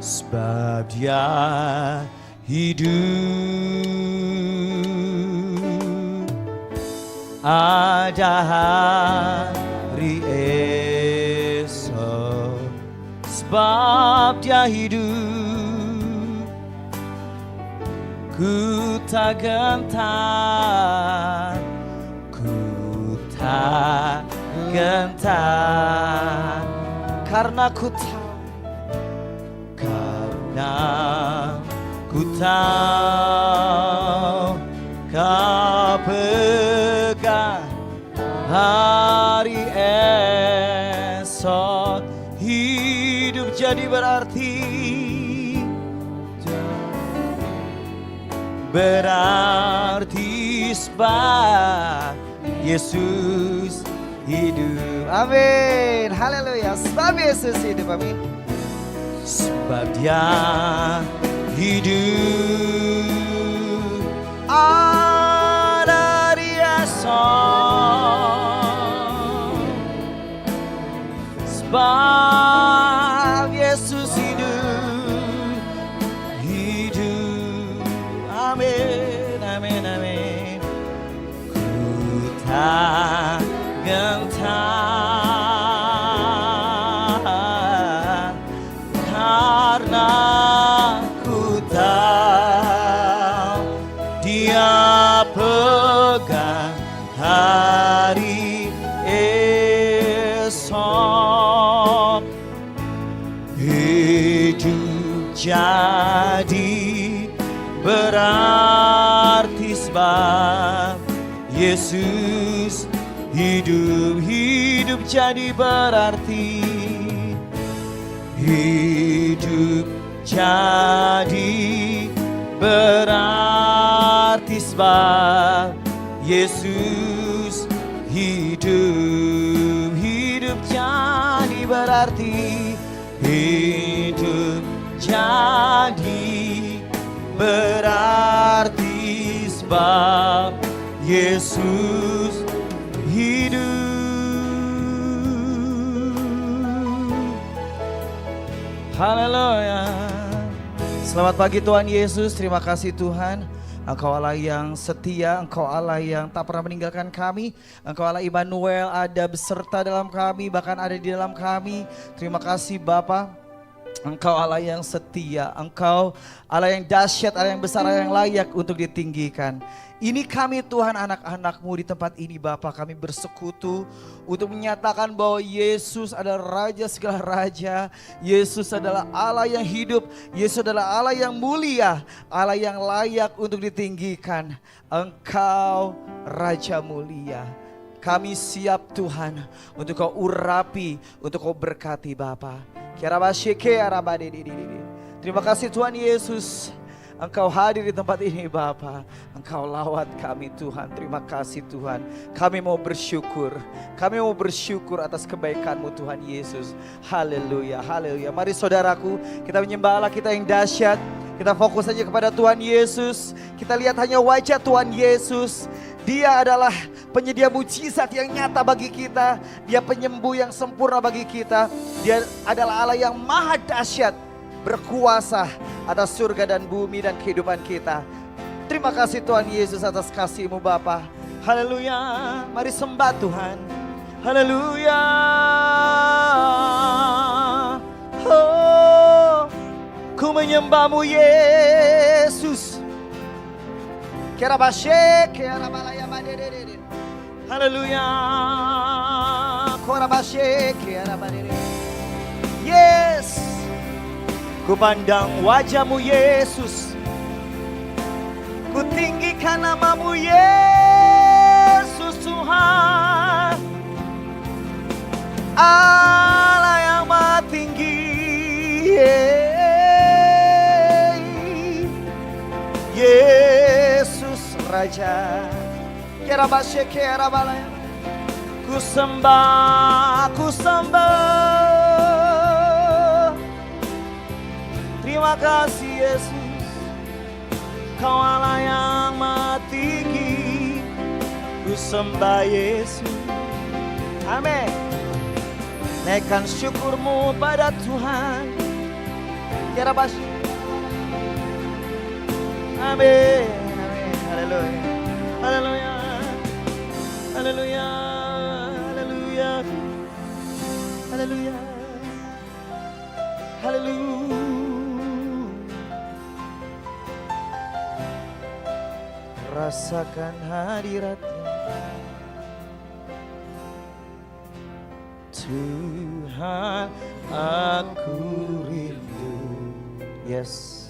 sebab Dia hidup. Ada hari esok, sebab Dia hidup. Ku tak gentar, ku tak gentar, karena ku tahu, karena ku tahu Kau pegang hari esok. Hidup jadi berarti, berarti sebab Yesus hidup. Amin, haleluya. Sebab Yesus hidup, amin. Sebab Dia hidup, ada di esok. Sebab Yesus hidup, hidup. Amin, amin, amin. Ku tak gentar, karena ku tahu Dia pegang hari esok. Hidup jadi berarti sebab Yesus hidup. Hidup jadi berarti, hidup jadi berarti sebab Yesus hidup. Hidup jadi berarti, hidup jadi berarti sebab Yesus hidup. Haleluya. Selamat pagi Tuhan Yesus, terima kasih Tuhan. Engkau Allah yang setia, Engkau Allah yang tak pernah meninggalkan kami. Engkau Allah Immanuel, ada beserta dalam kami, bahkan ada di dalam kami. Terima kasih Bapa. Engkau Allah yang setia, Engkau Allah yang dahsyat, Allah yang besar, Allah yang layak untuk ditinggikan. Ini kami Tuhan, anak-anak-Mu di tempat ini Bapa, kami bersekutu untuk menyatakan bahwa Yesus adalah Raja segala Raja. Yesus adalah Allah yang hidup, Yesus adalah Allah yang mulia, Allah yang layak untuk ditinggikan. Engkau Raja mulia. Kami siap Tuhan untuk Kau urapi, untuk Kau berkati Bapa. Terima kasih Tuhan Yesus. Engkau hadir di tempat ini Bapa. Engkau lawat kami Tuhan. Terima kasih Tuhan. Kami mau bersyukur. Kami mau bersyukur atas kebaikan-Mu Tuhan Yesus. Haleluya, haleluya. Mari saudaraku, kita menyembah Allah kita yang dahsyat. Kita fokus saja kepada Tuhan Yesus. Kita lihat hanya wajah Tuhan Yesus. Dia adalah penyedia mujizat yang nyata bagi kita. Dia penyembuh yang sempurna bagi kita. Dia adalah Allah yang maha dahsyat, berkuasa atas surga dan bumi dan kehidupan kita. Terima kasih Tuhan Yesus atas kasih-Mu Bapa. Haleluya. Mari sembah Tuhan. Haleluya. Oh, ku menyembah-Mu Yesus. Haleluya. Yes. Ku pandang wajah-Mu Yesus, ku tinggikan nama-Mu Yesus Tuhan. Allah yang maha tinggi, Yesus Raja. Ku sembah, ku sembah. Terima kasih Yesus, Kau Allah yang maha tinggi. Ku sembah Yesus. Amin. Naikkan syukur-Mu pada Tuhan. Yarabas. Amin. Amin. Haleluya. Haleluya. Haleluya. Haleluya. Haleluya. Haleluya. Rasakan hadirat-Nya, Tuhan, aku rindu. Yes.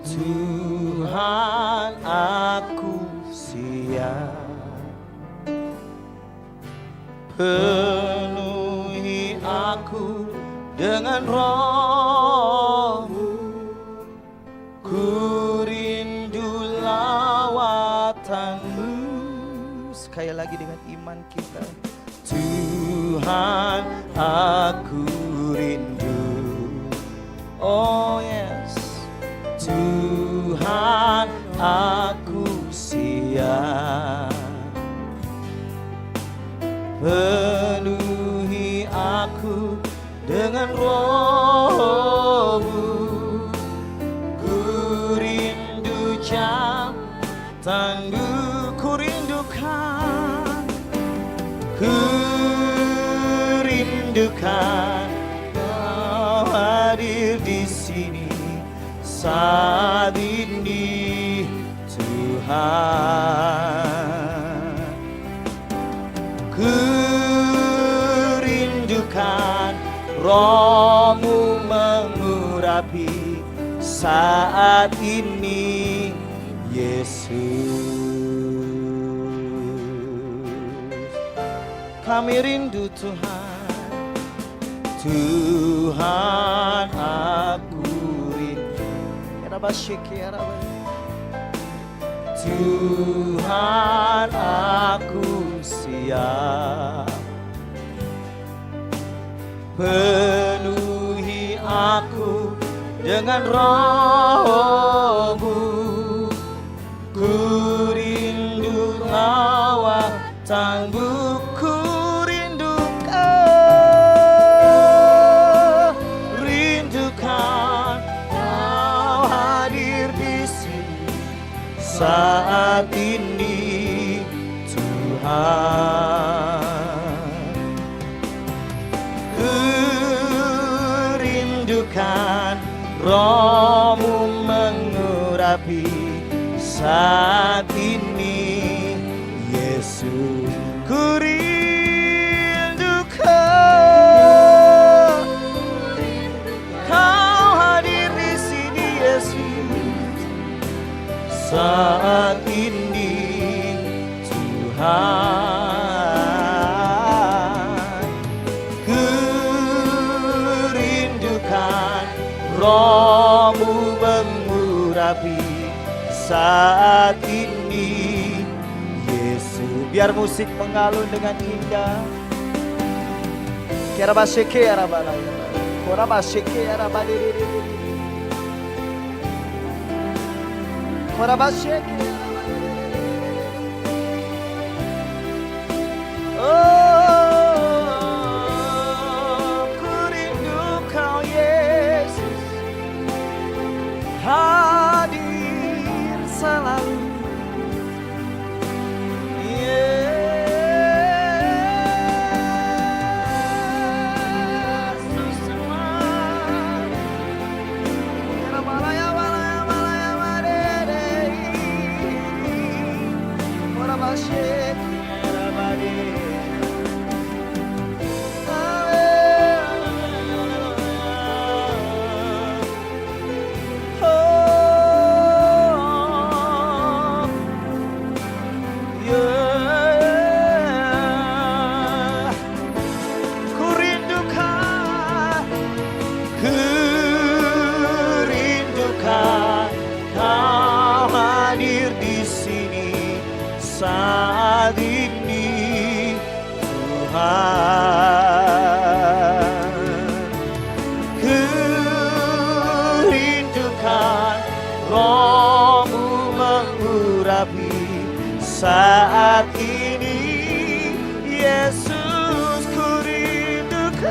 Tuhan, aku siap, penuhi aku dengan Roh-Mu. Ku rindu lawatan-Mu. Sekali lagi dengan iman kita. Tuhan, aku rindu. Oh yes. Tuhan, aku siap, penuhi aku dengan Roh-Mu. Ku rindu jalan-Mu, ku rindukan, ku rindukan Kau hadir di sini saat ini, Tuhan. Ku rindukan Roh-Mu mengurapi saat ini, Yesus. Kami rindu Tuhan, Tuhan, aku rindu. Tuhan, aku siap, penuhi aku dengan Roh-Mu. Ku rindu lawatan-Mu, ku rindukan Kau hadir di sini saat ini, Tuhan. Ku rindukan Roh-Mu mengurapi saat ini, Yesus. Ku rindukan Kau hadir di sini, Yesus, saat ini, Tuhan. Ku rindukan Roh-Mu mengurapi saat ini, Yesus. Biar musik mengalun dengan indah. Kiarabashike arabalaya, korabashike arabadiri, korabashike. Oh, ku rindu Kau, Yesus, hadir selalu. Saat ini, Tuhan, ku rindukan Roh-Mu mengurapi saat ini, Yesus. Ku rindukan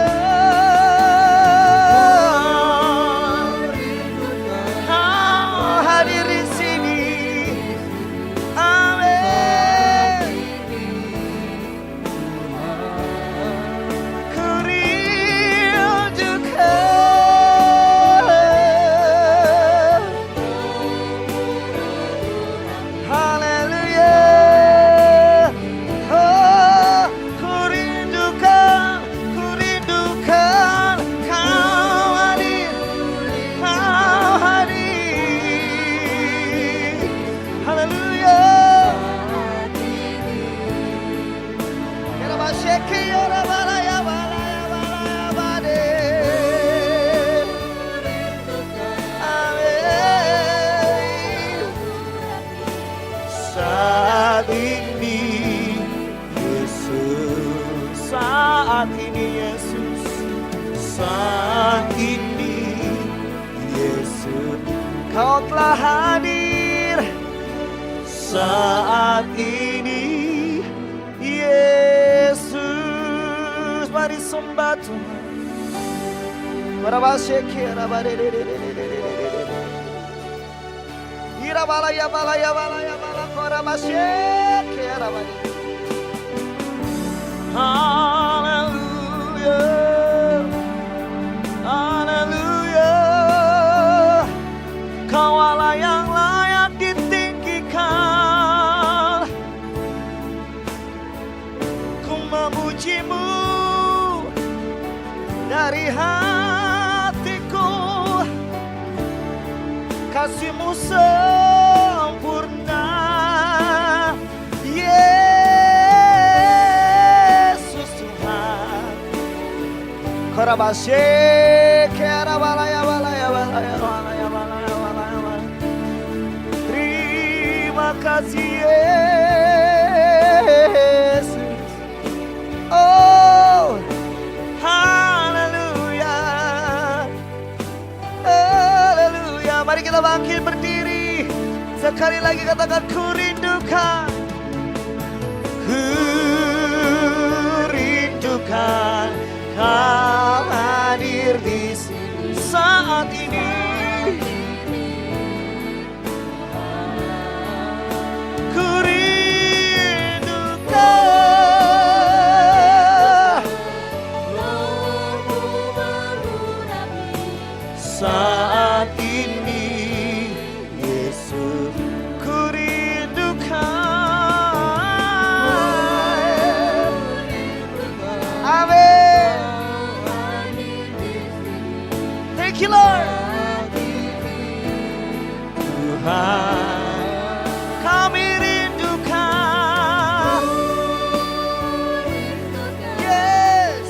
hadir saat ini, Yesus. Mari sembah Tuhan. Haleluya, haleluya. Kau Allah yang layak ditinggikan. Ku memujimu dari hatiku. Kasih-Mu sempurna, Yesus Tuhan. Terima kasih Yesus. Oh, haleluya, haleluya. Mari kita bangkit berdiri. Sekali lagi katakan, ku rindukan. Ku rindukan Kau hadir di sini saat ini. Ku rindukan saat ini, Yesus. Ku rindukan. Amin. Thank you, Lord. Tuhan, kami rindukan. Yes.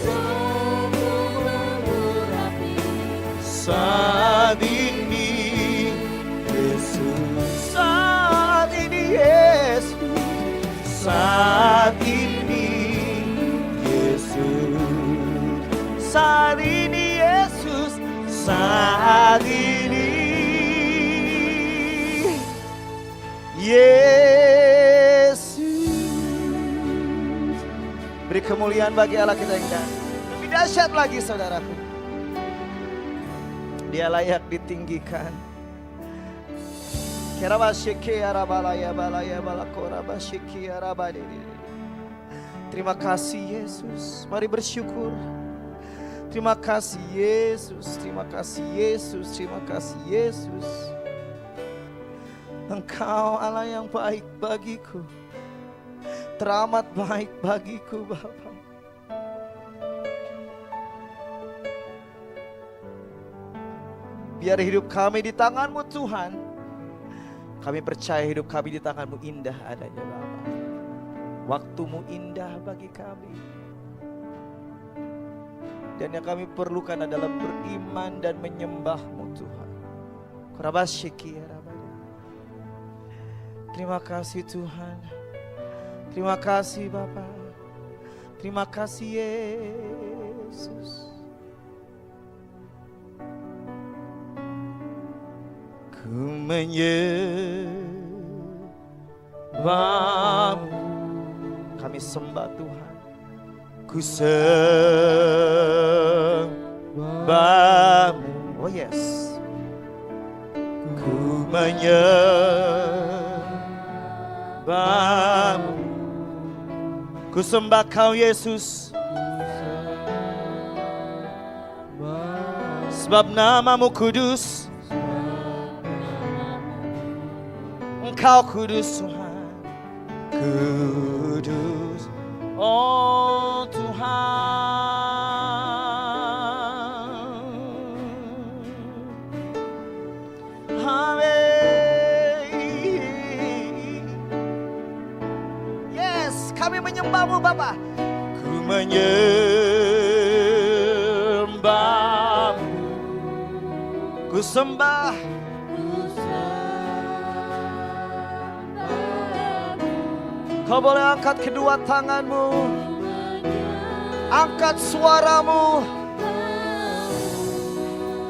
Saat ini, Yesus. Saat ini, Yesus. Saat ini, Yesus. Saat ini, Yesus. Saat ini, Yesus. Beri kemuliaan bagi Allah kita yang dahsyat. Lebih dahsyat lagi saudaraku. Dia layak ditinggikan. Terima kasih Yesus. Mari bersyukur. Terima kasih Yesus, terima kasih Yesus, terima kasih Yesus. Engkau Allah yang baik bagiku, teramat baik bagiku Bapa. Biar hidup kami di tangan-Mu Tuhan. Kami percaya hidup kami di tangan-Mu indah adanya Bapa. Waktu-Mu indah bagi kami. Dan yang kami perlukan adalah beriman dan menyembah-Mu Tuhan. Terima kasih Tuhan. Terima kasih Bapa. Terima kasih Yesus. Ku menyembah-Mu. Kami sembah Tuhan. Ku sembah-Mu. Oh yes. Ku menyembah-Mu. Ku sembah Kau Yesus. Sebab nama-Mu kudus. Engkau kudus Tuhan. Kudus. Oh Tuhan, amin. Yes, kami menyembah-Mu Bapa. Ku menyembah-Mu, ku sembah. Kau boleh angkat kedua tangan-Mu, angkat suara-Mu.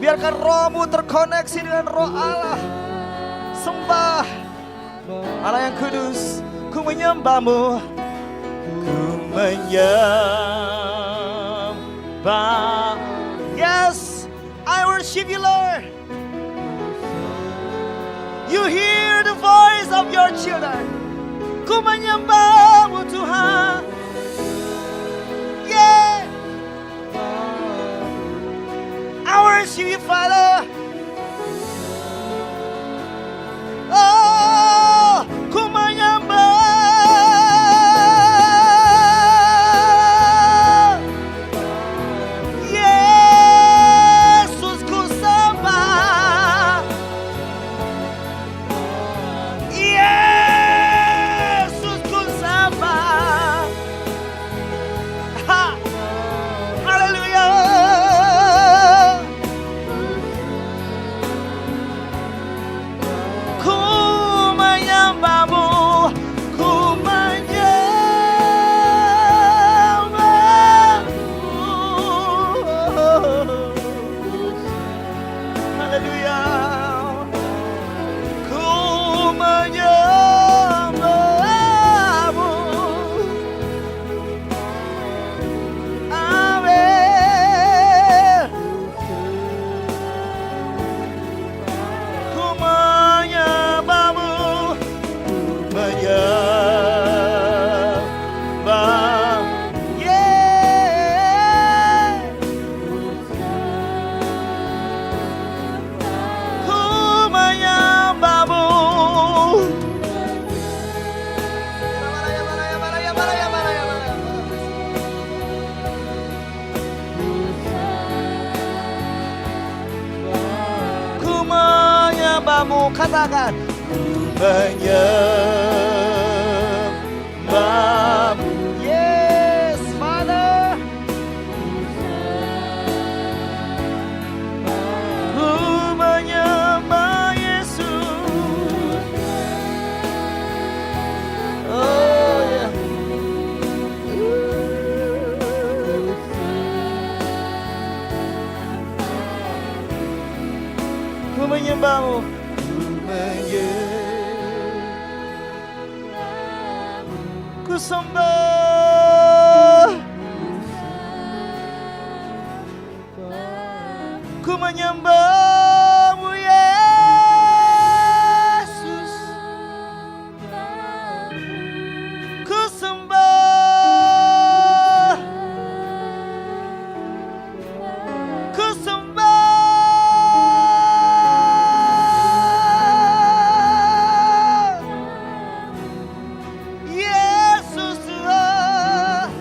Biarkan roh-Mu terkoneksi dengan roh Allah. sembah. Allah yang kudus, ku menyembahmu. Ku menyembah. Yes, I worship you, Lord. You hear the voice of your children. Ku menyembahmu Tuhan. Yeah, I worship you, Father. Oh, ku menyembah. Yesus ku sembah. Yesus ku sembah. Ha. Haleluya. Ku menyembahmu, ku menyembahmu. Haleluya. Ku menyembahmu. Amin. Ku menyembahmu, menyembah. Yeah. Ku menyembahmu. Ku menyembahmu, katakan. Ku menyembahmu. Yes, Father. Ku menyembah Yesus. Oh ya. Ku menyembahmu. Ku menyembahmu. Ku sembah. Ku menyembahmu Yesus. Ku sembah. Ku sembah. Yesus Tuhan.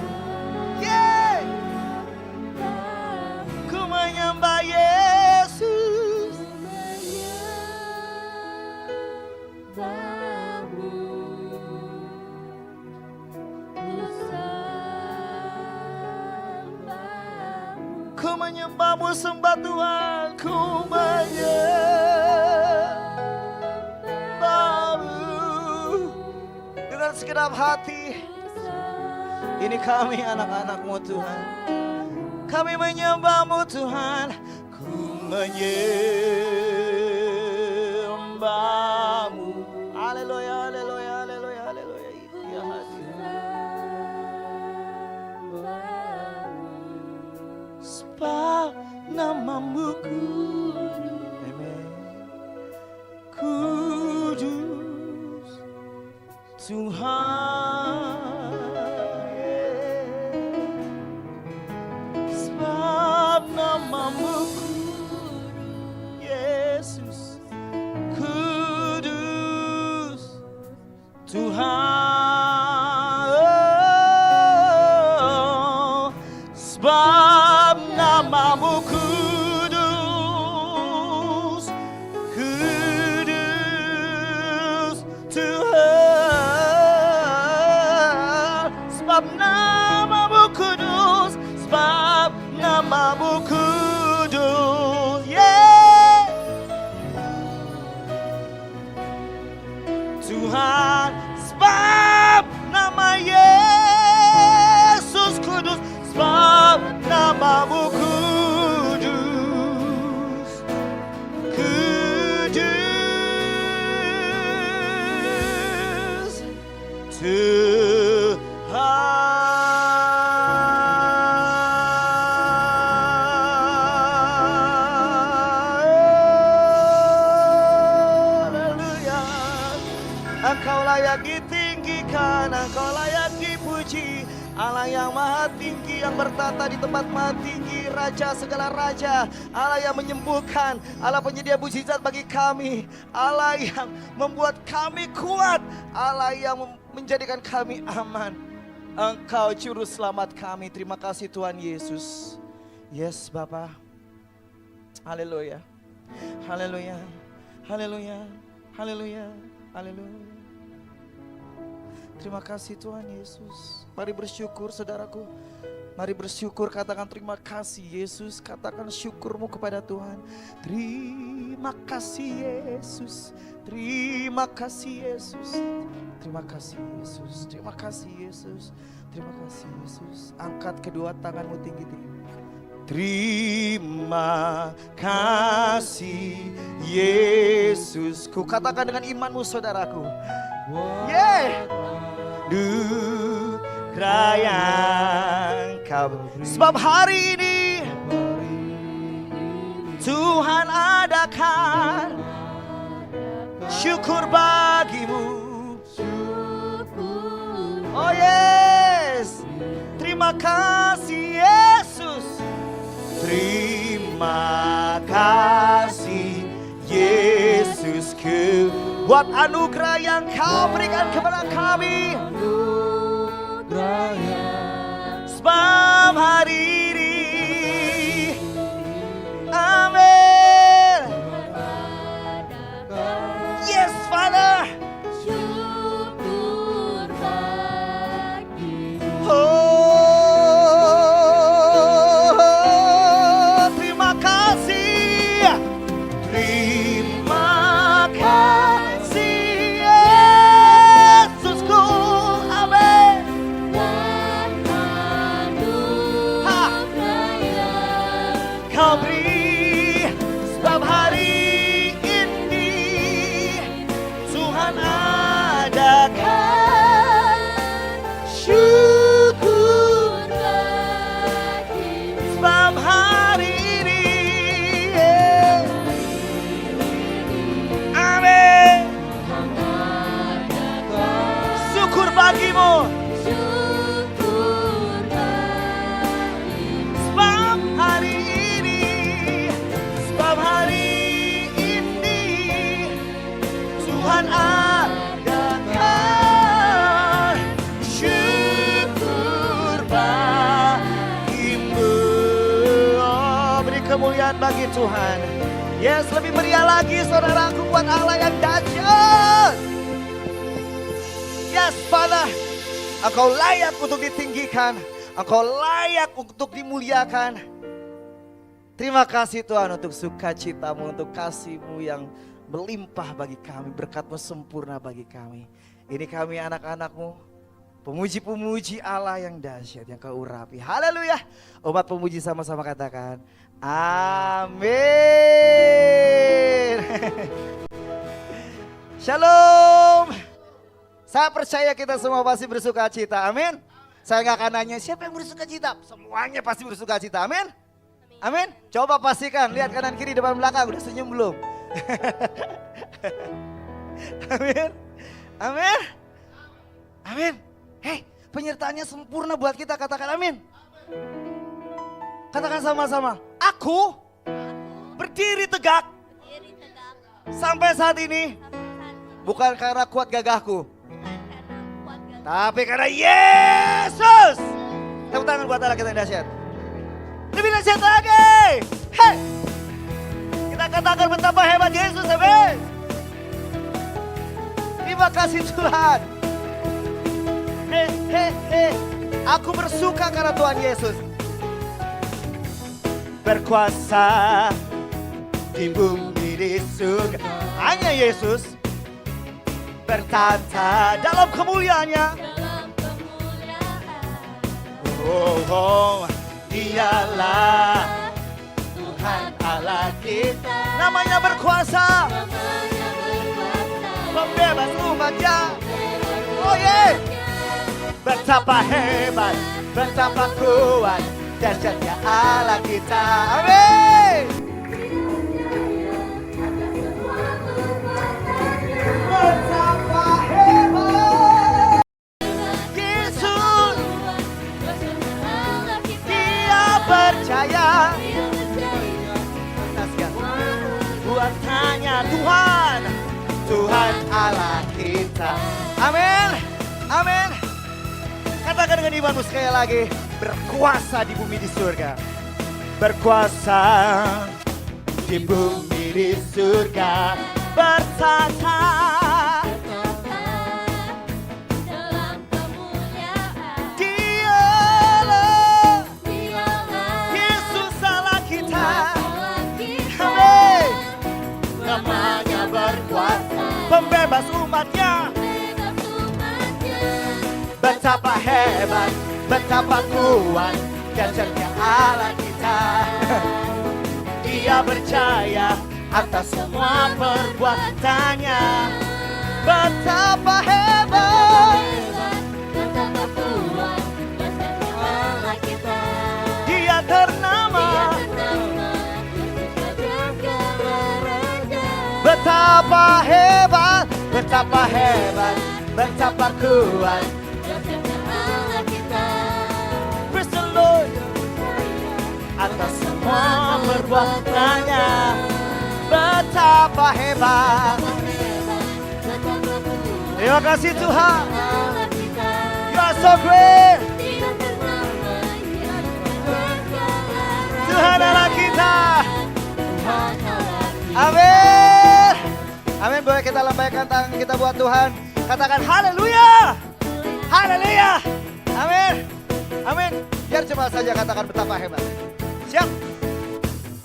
Yeah. Ku menyembah Yesus. Ku menyembahmu, sembah Tuhan. Ku menyembahmu dengan segenap hati. Ini kami anak-anak-Mu Tuhan. Kami menyembahmu Tuhan. Ku menyembahmu. Haleluya, haleluya, haleluya, haleluya. Ya hati. Sebab namamu kudus. Amen. Kudus Tuhan. Sebab namamu kudus. Yesus. Kudus Tuhan. Oh, sebab namamu kudus. Kudus Tuhan. Sebab namamu kudus. Sebab namamu kudus. Yeah. Tuhan. Sebab nama Yesus kudus. Sebab namamu kudus. Kudus layak ditinggikan, Engkau layak dipuji. Allah yang maha tinggi, yang bertata di tempat maha tinggi, Raja segala raja, Allah yang menyembuhkan, Allah penyedia mujizat bagi kami, Allah yang membuat kami kuat, Allah yang menjadikan kami aman. Engkau juru selamat kami. Terima kasih Tuhan Yesus. Yes Bapa. Haleluya. Haleluya. Haleluya. Haleluya. Haleluya. Terima kasih Tuhan Yesus. Mari bersyukur saudaraku. Mari bersyukur, katakan terima kasih Yesus. Katakan syukurmu kepada Tuhan. Terima kasih Yesus. Terima kasih Yesus. Terima kasih Yesus. Terima kasih Yesus. Terima kasih Yesus. Angkat kedua tanganmu tinggi-tinggi. Terima kasih Yesus. Ku katakan dengan imanmu saudaraku. Yeah. Yang kau, sebab hari ini Tuhan adakan syukur bagimu. Oh yes, terima kasih Yesus. Terima kasih Yesus buat anugerah yang kau berikan kepada kami. Sebab hari ini, amin. Yes Father. Oh, terima kasih. Terima kasih Yesusku. Amin. Kau beri, sebab hari ini Tuhan adakan syukur bagimu. Sebab hari ini, amin. Syukur bagimu. Sebab hari ini, sebab hari ini Tuhan adakan syukur bagimu. Oh, beri kemuliaan bagi Tuhan. Yes, lebih meriah lagi saudaraku buat Allah yang dahsyat. Yes, Father, Engkau layak untuk ditinggikan, Engkau layak untuk dimuliakan. Terima kasih Tuhan untuk sukacitamu, untuk kasih-Mu yang melimpah bagi kami, berkat-Mu sempurna bagi kami. Ini kami anak-anak-Mu, pemuji-pemuji Allah yang dahsyat, yang Kau urapi. Haleluya. Umat pemuji sama-sama katakan, amin. Shalom. Saya percaya kita semua pasti bersuka cita, amin. Saya gak akan nanya siapa yang bersuka cita, semuanya pasti bersuka cita, amin. Amin. Coba pastikan, lihat kanan kiri depan belakang, udah senyum belum? Amin. Amin. Amin. Hei, penyertaannya sempurna buat kita, katakan amin. Katakan sama-sama, aku berdiri tegak sampai saat ini bukan karena kuat gagahku, tapi karena Yesus. Tepuk tangan buat Allah kita yang dahsyat. Lebih dahsyat lagi. Hei, kita katakan betapa hebat Yesus, amin. Terima kasih Tuhan. Aku bersuka karena Tuhan Yesus berkuasa di bumi di surga. Hanya Yesus bertata dalam kemuliaannya. Oh, Dialah Tuhan Allah kita. Namanya berkuasa, pembebas umatnya. Oh yeah. Betapa hebat, betapa kuat, dahsyatnya Allah kita. Amin. Betapa hebat. perbuatannya. Tuhan, Tuhan Allah kita. Amin, amin. Katakan dengan imanmu sekali lagi, berkuasa di bumi di surga. Berkuasa di bumi di surga, bertata dalam kemuliaan. Dialah Yesus Allah kita. Amin. Namanya berkuasa, pembebas umatnya. Betapa hebat, betapa kuat dahsyatnya Allah kita. Dia berjaya atas semua perbuatannya. Betapa hebat, Betapa kuat dahsyatnya Allah kita. Dia ternama. Betapa hebat, betapa hebat, betapa kuat Dahsyatnya Allah kita. Praise the Lord atas semua perbuatannya. Betapa hebat. Betapa kuat Terima kasih Tuhan. Allah kita. You are so great. Dia ternama, Dia berkala. Tuhan Allah kita. Tuhan Allah kita. Amin. Amin. Boleh kita lambaikan tangan kita buat Tuhan. Katakan haleluya. Haleluya. Amin. Amin. Biar coba saja katakan betapa hebat. Siap.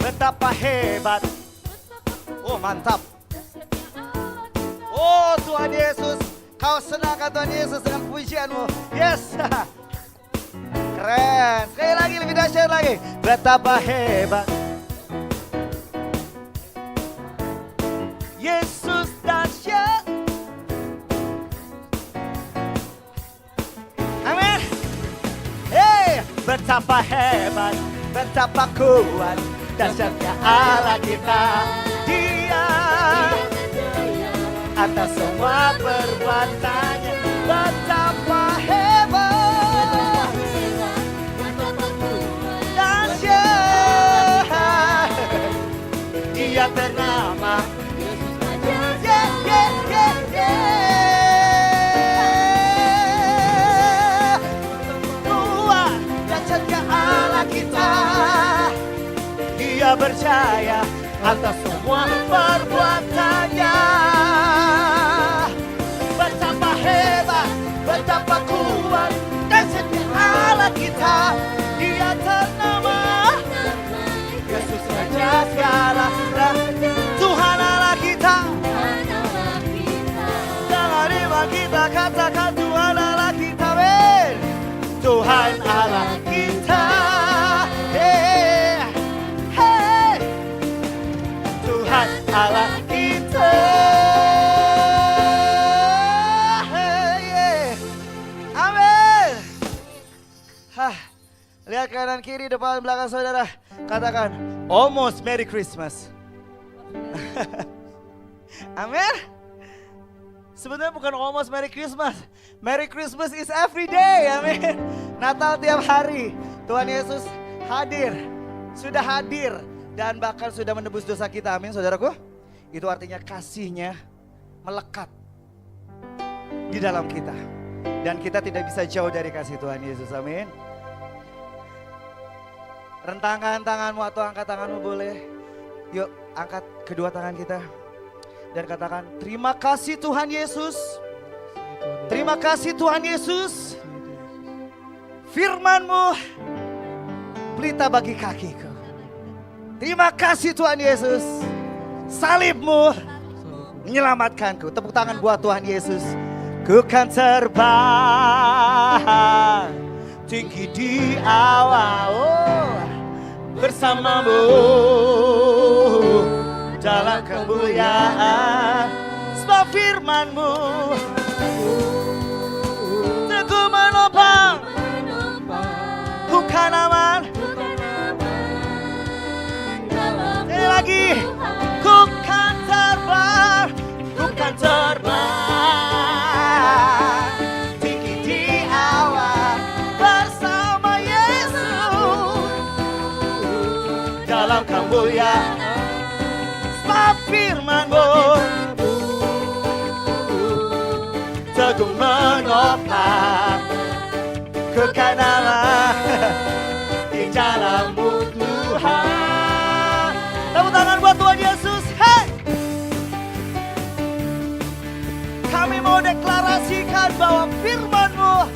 Betapa hebat. Oh mantap. Oh Tuhan Yesus. Kau senangkan Tuhan Yesus dengan pujianmu. Yes. Keren. Sekali lagi lebih dahsyat lagi. Betapa hebat. Yesus dahsyat. Amin. Hey, betapa hebat, betapa kuat dahsyatnya Allah kita. Dia atas semua perbuatannya. Betapa hebat, dahsyat. Dia ternama. Yeah, yeah, yeah, yeah. Tuhan dahsyatnya Allah kita. Dia berjaya atas semua perbuatannya. Betapa hebat, betapa kuat dahsyatnya Allah kita. Dia ternama Yesus Raja segala raja. Tuhan Allah kita. Jangan iman kita katakan Tuhan Allah kita. Men. Tuhan Allah kita. Hey, hey. Tuhan Allah kita. Hey, yeah. Amin. Hah. Lihat kanan kiri depan belakang saudara. Katakan almost Merry Christmas. Amin. Sebenarnya bukan almost Merry Christmas. Merry Christmas is every day. Amin. Natal tiap hari. Tuhan Yesus hadir. Sudah hadir. Dan bahkan sudah menebus dosa kita. Amin saudaraku. Itu artinya kasihnya melekat di dalam kita. Dan kita tidak bisa jauh dari kasih Tuhan Yesus. Amin. Rentangkan tanganmu atau angkat tanganmu boleh. Yuk angkat kedua tangan kita. Dan katakan terima kasih Tuhan Yesus. Terima kasih Tuhan Yesus. Firman-Mu pelita bagi kakiku. Terima kasih Tuhan Yesus. Salib-Mu menyelamatkanku. Tepuk tangan buat Tuhan Yesus. Ku kan terbang tinggi di awan bersamamu dalam kemuliaan. Sebab firman-Mu teguh menopang, bukan aman. Sekali lagi, ku kan terbang, bukan terbang tinggi di awan bersama Yesus dalam kemuliaan. Sebab firman-Mu teguh menopang kekanalan di jalan-Mu Tuhan. Tepuk tangan buat Tuhan Yesus. Hey! Kami mau deklarasikan bahwa firman-Mu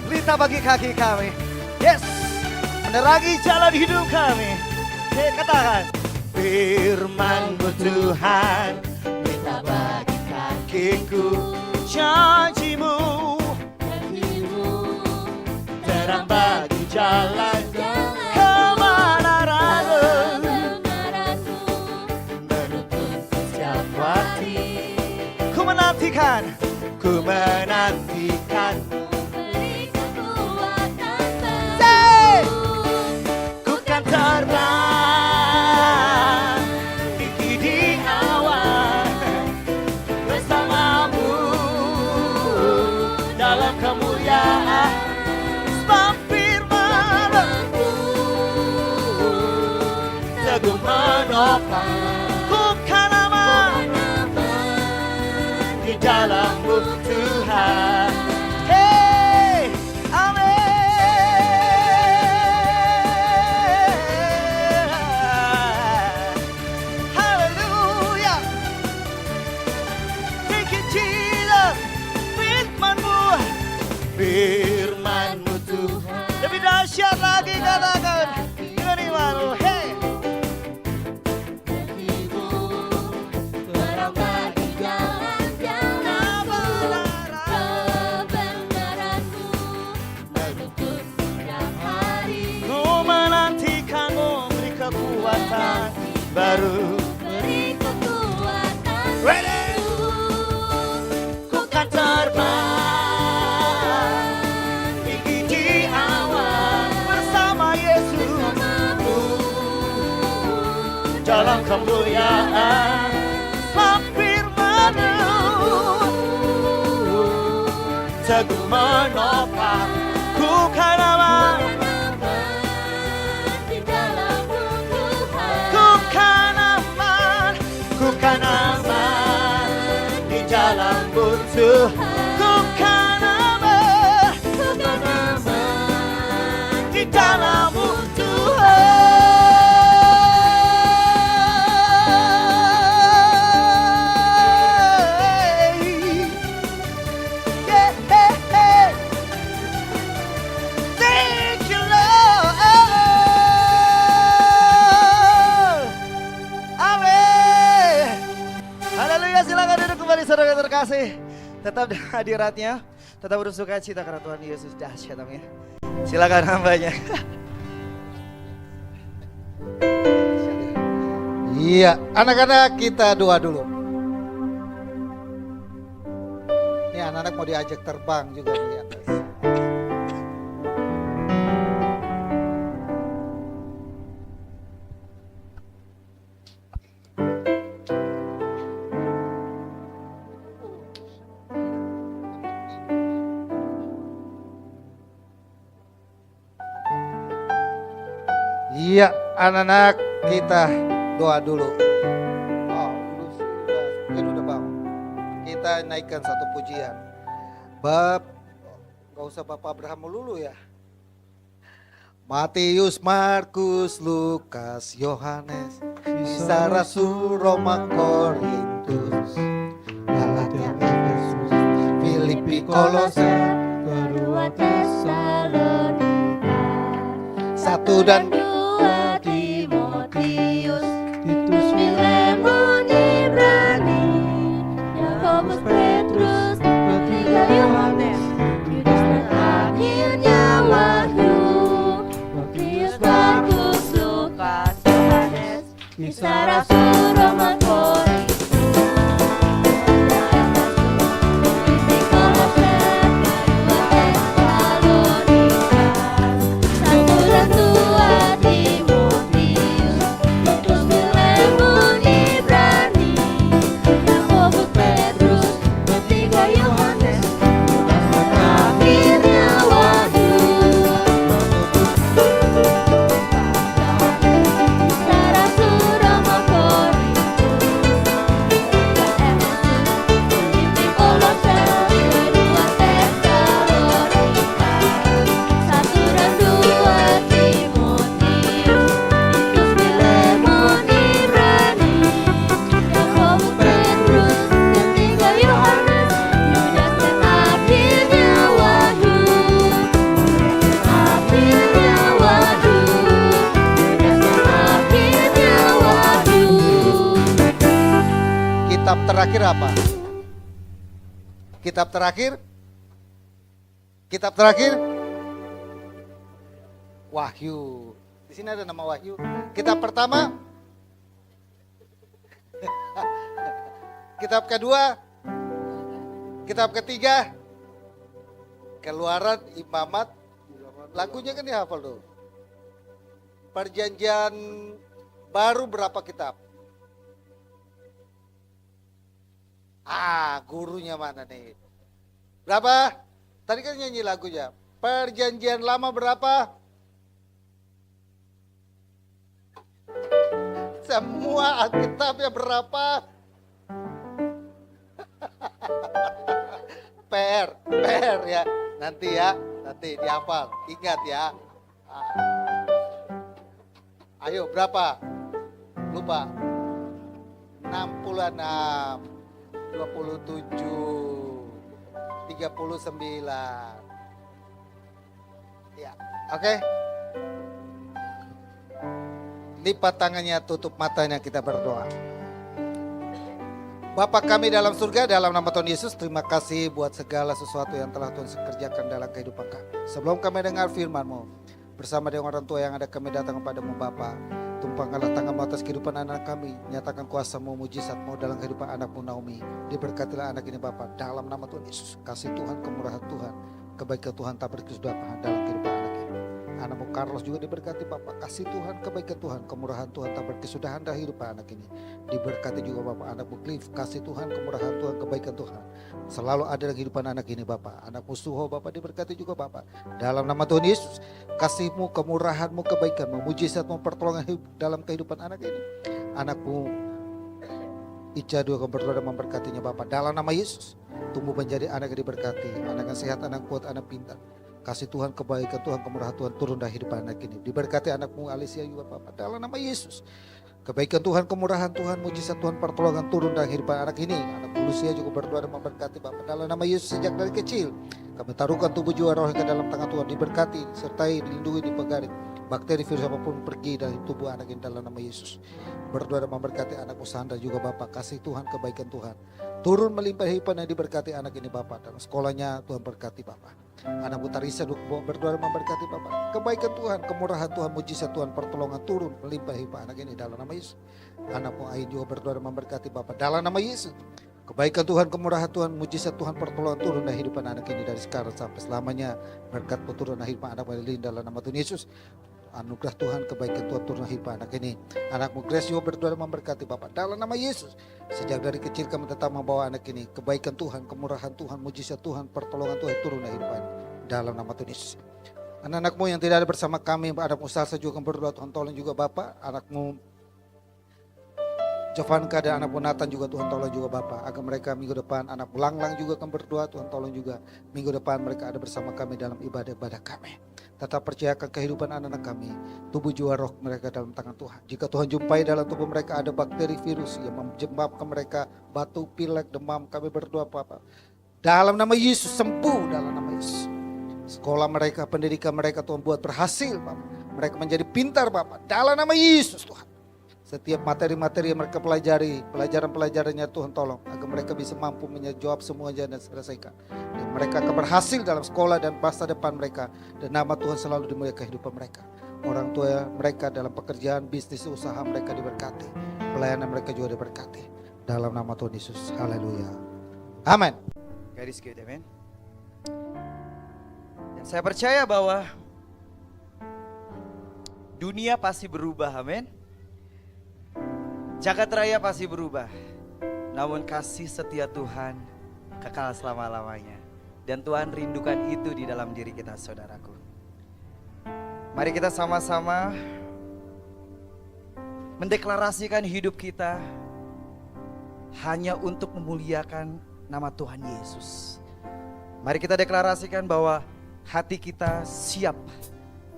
lita bagi kaki kami. Yes, menerangi jalan hidup kami. Hey, katakan firman-Mu Tuhan lita bagi kakiku. Janji-Mu terang bagi jalan kebenaran-Mu menuntun setiap waktu. Ku menantikan beri kekuatan Say! baru. Ku kan terbang tinggi di awan bersama-Mu dalam kemuliaan. Sebab firman-Mu teguh menopang. Ku kan aman di dalam-Mu Tuhan. Hey, amin. Haleluya. Thank you Jesus. Firman-Mu, firman-Mu Tuhan. Lebih dahsyat lagi katakan dengan iman-Mu. Hey. Terang bagi jalan-jalan-Mu, kebenaran-Mu menuntun setiap hari. Ku menantikan-Mu beri kekuatan baru. Beri kekuatan Ready? baru. Ku kan terbang tinggi di awan bersama Yesus dalam kemuliaan. Sebab firman-Mu teguh menopang. Ku kan aman, di dalam-Mu Tuhan. ku kan aman, ku kan aman di jalan-Mu Tuhan. Ku kan aman, Ku kan aman di dalam-Mu Tuhan. Yeah, hey, hey. Thank you, Lord. Amin. Haleluya, silakan duduk kembali saudara terkasih. Tetap di hadiratnya, tetap bersuka cita karena Tuhan Yesus dahsyat, amin. Silakan hambanya. Iya, anak-anak kita doa dulu. Ini anak-anak mau diajak terbang juga di atas. Iya, anak-anak kita doa dulu. Oh, dulu sih udah bangun. Kita naikkan satu pujian. Gak usah Bapak Abraham melulu ya. Matius, Markus, Lukas, Yohanes, Kisah Rasul, Roma, Korintus, Galatia, Efesus, Filipi, Kolose, Kedua Tesalonika, 1 dan dua Timotius, Titus, Filemon, Ibrani, Yakobus, Petrus, ketiga Yohanes, Yudas dan akhirnya Wahyu, Matius, Markus, Lukas, Yohanes, Kisah Rasul, Roma, Korintus, Filipi, Kolose, Kedua Tesalonika, 1 dan 2 kitab terakhir apa? Kitab terakhir? Kitab terakhir? Wahyu. Di sini ada nama Wahyu. Kitab pertama? Kitab kedua? Kitab ketiga? Keluaran, Imamat. Lagunya kan dihafal tuh. Perjanjian baru berapa kitab? Gurunya mana nih? Berapa? Tadi kan nyanyi lagunya. Perjanjian lama berapa? Semua Alkitabnya berapa? PR ya. Nanti dihafal. Ingat ya. Ayo berapa? Lupa. 66, 27, 39. Ya, oke. Lipat tangannya, tutup matanya, kita berdoa. Bapa kami dalam surga, dalam nama Tuhan Yesus, terima kasih buat segala sesuatu yang telah Tuhan kerjakan dalam kehidupan kami. Sebelum kami dengar firman-Mu, bersama dengan orang tua yang ada kami datang kepadamu Bapa, tumpangkanlah tangan-Mu atas kehidupan anak kami, nyatakan kuasa-Mu, mujizat-Mu dalam kehidupan anakmu Naomi. Diberkatilah anak ini Bapa, dalam nama Tuhan Yesus. Kasih Tuhan, kemurahan Tuhan, kebaikan Tuhan tak berkesudahan dalam kehidupan anak ini. Anakmu Carlos juga diberkati Bapak. Kasih Tuhan, kebaikan Tuhan, kemurahan Tuhan tak berkesudahan dalam hidupan anak ini. Diberkati juga Bapak. Anakmu Cliff, kasih Tuhan, kemurahan Tuhan, kebaikan Tuhan selalu ada dalam kehidupan anak ini Bapak. Anakmu Suho Bapak diberkati juga Bapak. Dalam nama Tuhan Yesus, kasih-Mu, kemurahan-Mu, kebaikan-Mu, mujizat-Mu, pertolongan dalam kehidupan anak ini. Anakmu Ica juga berdoa dan memberkatinya Bapak. Dalam nama Yesus, tumbuh menjadi anak yang diberkati, anak yang sehat, anak kuat, anak pintar. Kasih Tuhan, kebaikan Tuhan, kemurahan Tuhan turun dalam hidup anak ini. Diberkati anakmu Alicia juga Bapak. Dalam nama Yesus, kebaikan Tuhan, kemurahan Tuhan, mujizat Tuhan, pertolongan turun dalam hidup anak ini. Anak Lucia juga berdoa dan memberkati Bapak. Dalam nama Yesus, sejak dari kecil kami taruhkan tubuh jiwa roh ke dalam tangan Tuhan. Diberkati, sertai, dilindungi, dipegari. Bakteri virus apapun pergi dari tubuh anak ini dalam nama Yesus. Berdoa dan memberkati anakmu Sandra juga Bapak. Kasih Tuhan, kebaikan Tuhan turun melimpah hidupan yang diberkati anak ini Bapak. Dalam sekolahnya Tuhan berkati Bapak. Anakmu Tarisa berdoa dan memberkati Bapak. Kebaikan Tuhan, kemurahan Tuhan, mujizat Tuhan, pertolongan turun melimpah hidup anak ini dalam nama Yesus. Anakmu Ain juga berdoa dan memberkati Bapak. Dalam nama Yesus, kebaikan Tuhan, kemurahan Tuhan, mujizat Tuhan, pertolongan turun dalam hidup anak ini dari sekarang sampai selamanya. Berkat turun dalam hidup anak ini dalam nama Tuhan Yesus. Anugerah Tuhan, kebaikan Tuhan turun hidup anak ini. Anakmu Grace juga berdoa dan memberkati Bapak. Dalam nama Yesus, sejak dari kecil kami tetap membawa anak ini. Kebaikan Tuhan, kemurahan Tuhan, mujizat Tuhan, pertolongan Tuhan turun dalam hidup ini. Dalam nama Tuhan Yesus. Anak-anakmu yang tidak ada bersama kami, anakmu Salsa juga akan berdoa, Tuhan tolong juga Bapak. Anakmu Jovanka dan anakmu Nathan juga Tuhan tolong juga Bapak. Agar mereka minggu depan, anakmu Langlang juga akan berdoa, Tuhan tolong juga. Minggu depan mereka ada bersama kami dalam ibadah-ibadah kami. Tetap percayakan kehidupan anak-anak kami, tubuh jiwa roh mereka dalam tangan Tuhan. Jika Tuhan jumpai dalam tubuh mereka ada bakteri virus yang menyebabkan mereka batuk, pilek, demam, kami berdoa Bapak. Dalam nama Yesus sembuh dalam nama Yesus. Sekolah mereka, pendidikan mereka Tuhan buat berhasil Bapak. Mereka menjadi pintar Bapak. Dalam nama Yesus Tuhan. Setiap materi-materi yang mereka pelajari, pelajaran-pelajarannya Tuhan tolong. Agar mereka bisa mampu menjawab semuanya dan selesaikan. Dan mereka akan berhasil dalam sekolah dan masa depan mereka. Dan nama Tuhan selalu dimuliakan kehidupan mereka. Orang tua mereka dalam pekerjaan, bisnis, usaha mereka diberkati. Pelayanan mereka juga diberkati. Dalam nama Tuhan Yesus. Haleluya. Amin. God is good, amen. Dan saya percaya bahwa dunia pasti berubah, amin. Jagat raya pasti berubah. Namun kasih setia Tuhan kekal selama-lamanya. Dan Tuhan rindukan itu di dalam diri kita, saudaraku. Mari kita sama-sama mendeklarasikan hidup kita hanya untuk memuliakan nama Tuhan Yesus. Mari kita deklarasikan bahwa hati kita siap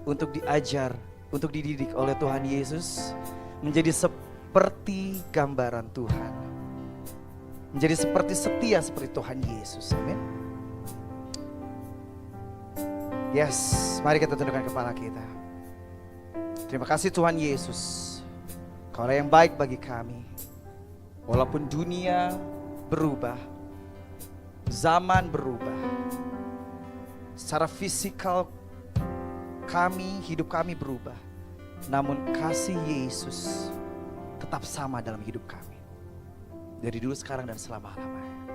untuk diajar, untuk dididik oleh Tuhan Yesus menjadi seperti gambaran Tuhan, menjadi seperti setia seperti Tuhan Yesus. Amin. Yes, mari kita tundukkan kepala kita. Terima kasih Tuhan Yesus, Kau yang baik bagi kami. Walaupun dunia berubah, zaman berubah, secara fisikal kami, hidup kami berubah, namun kasih Yesus tetap sama dalam hidup kami. Dari dulu, sekarang, dan selama-lamanya.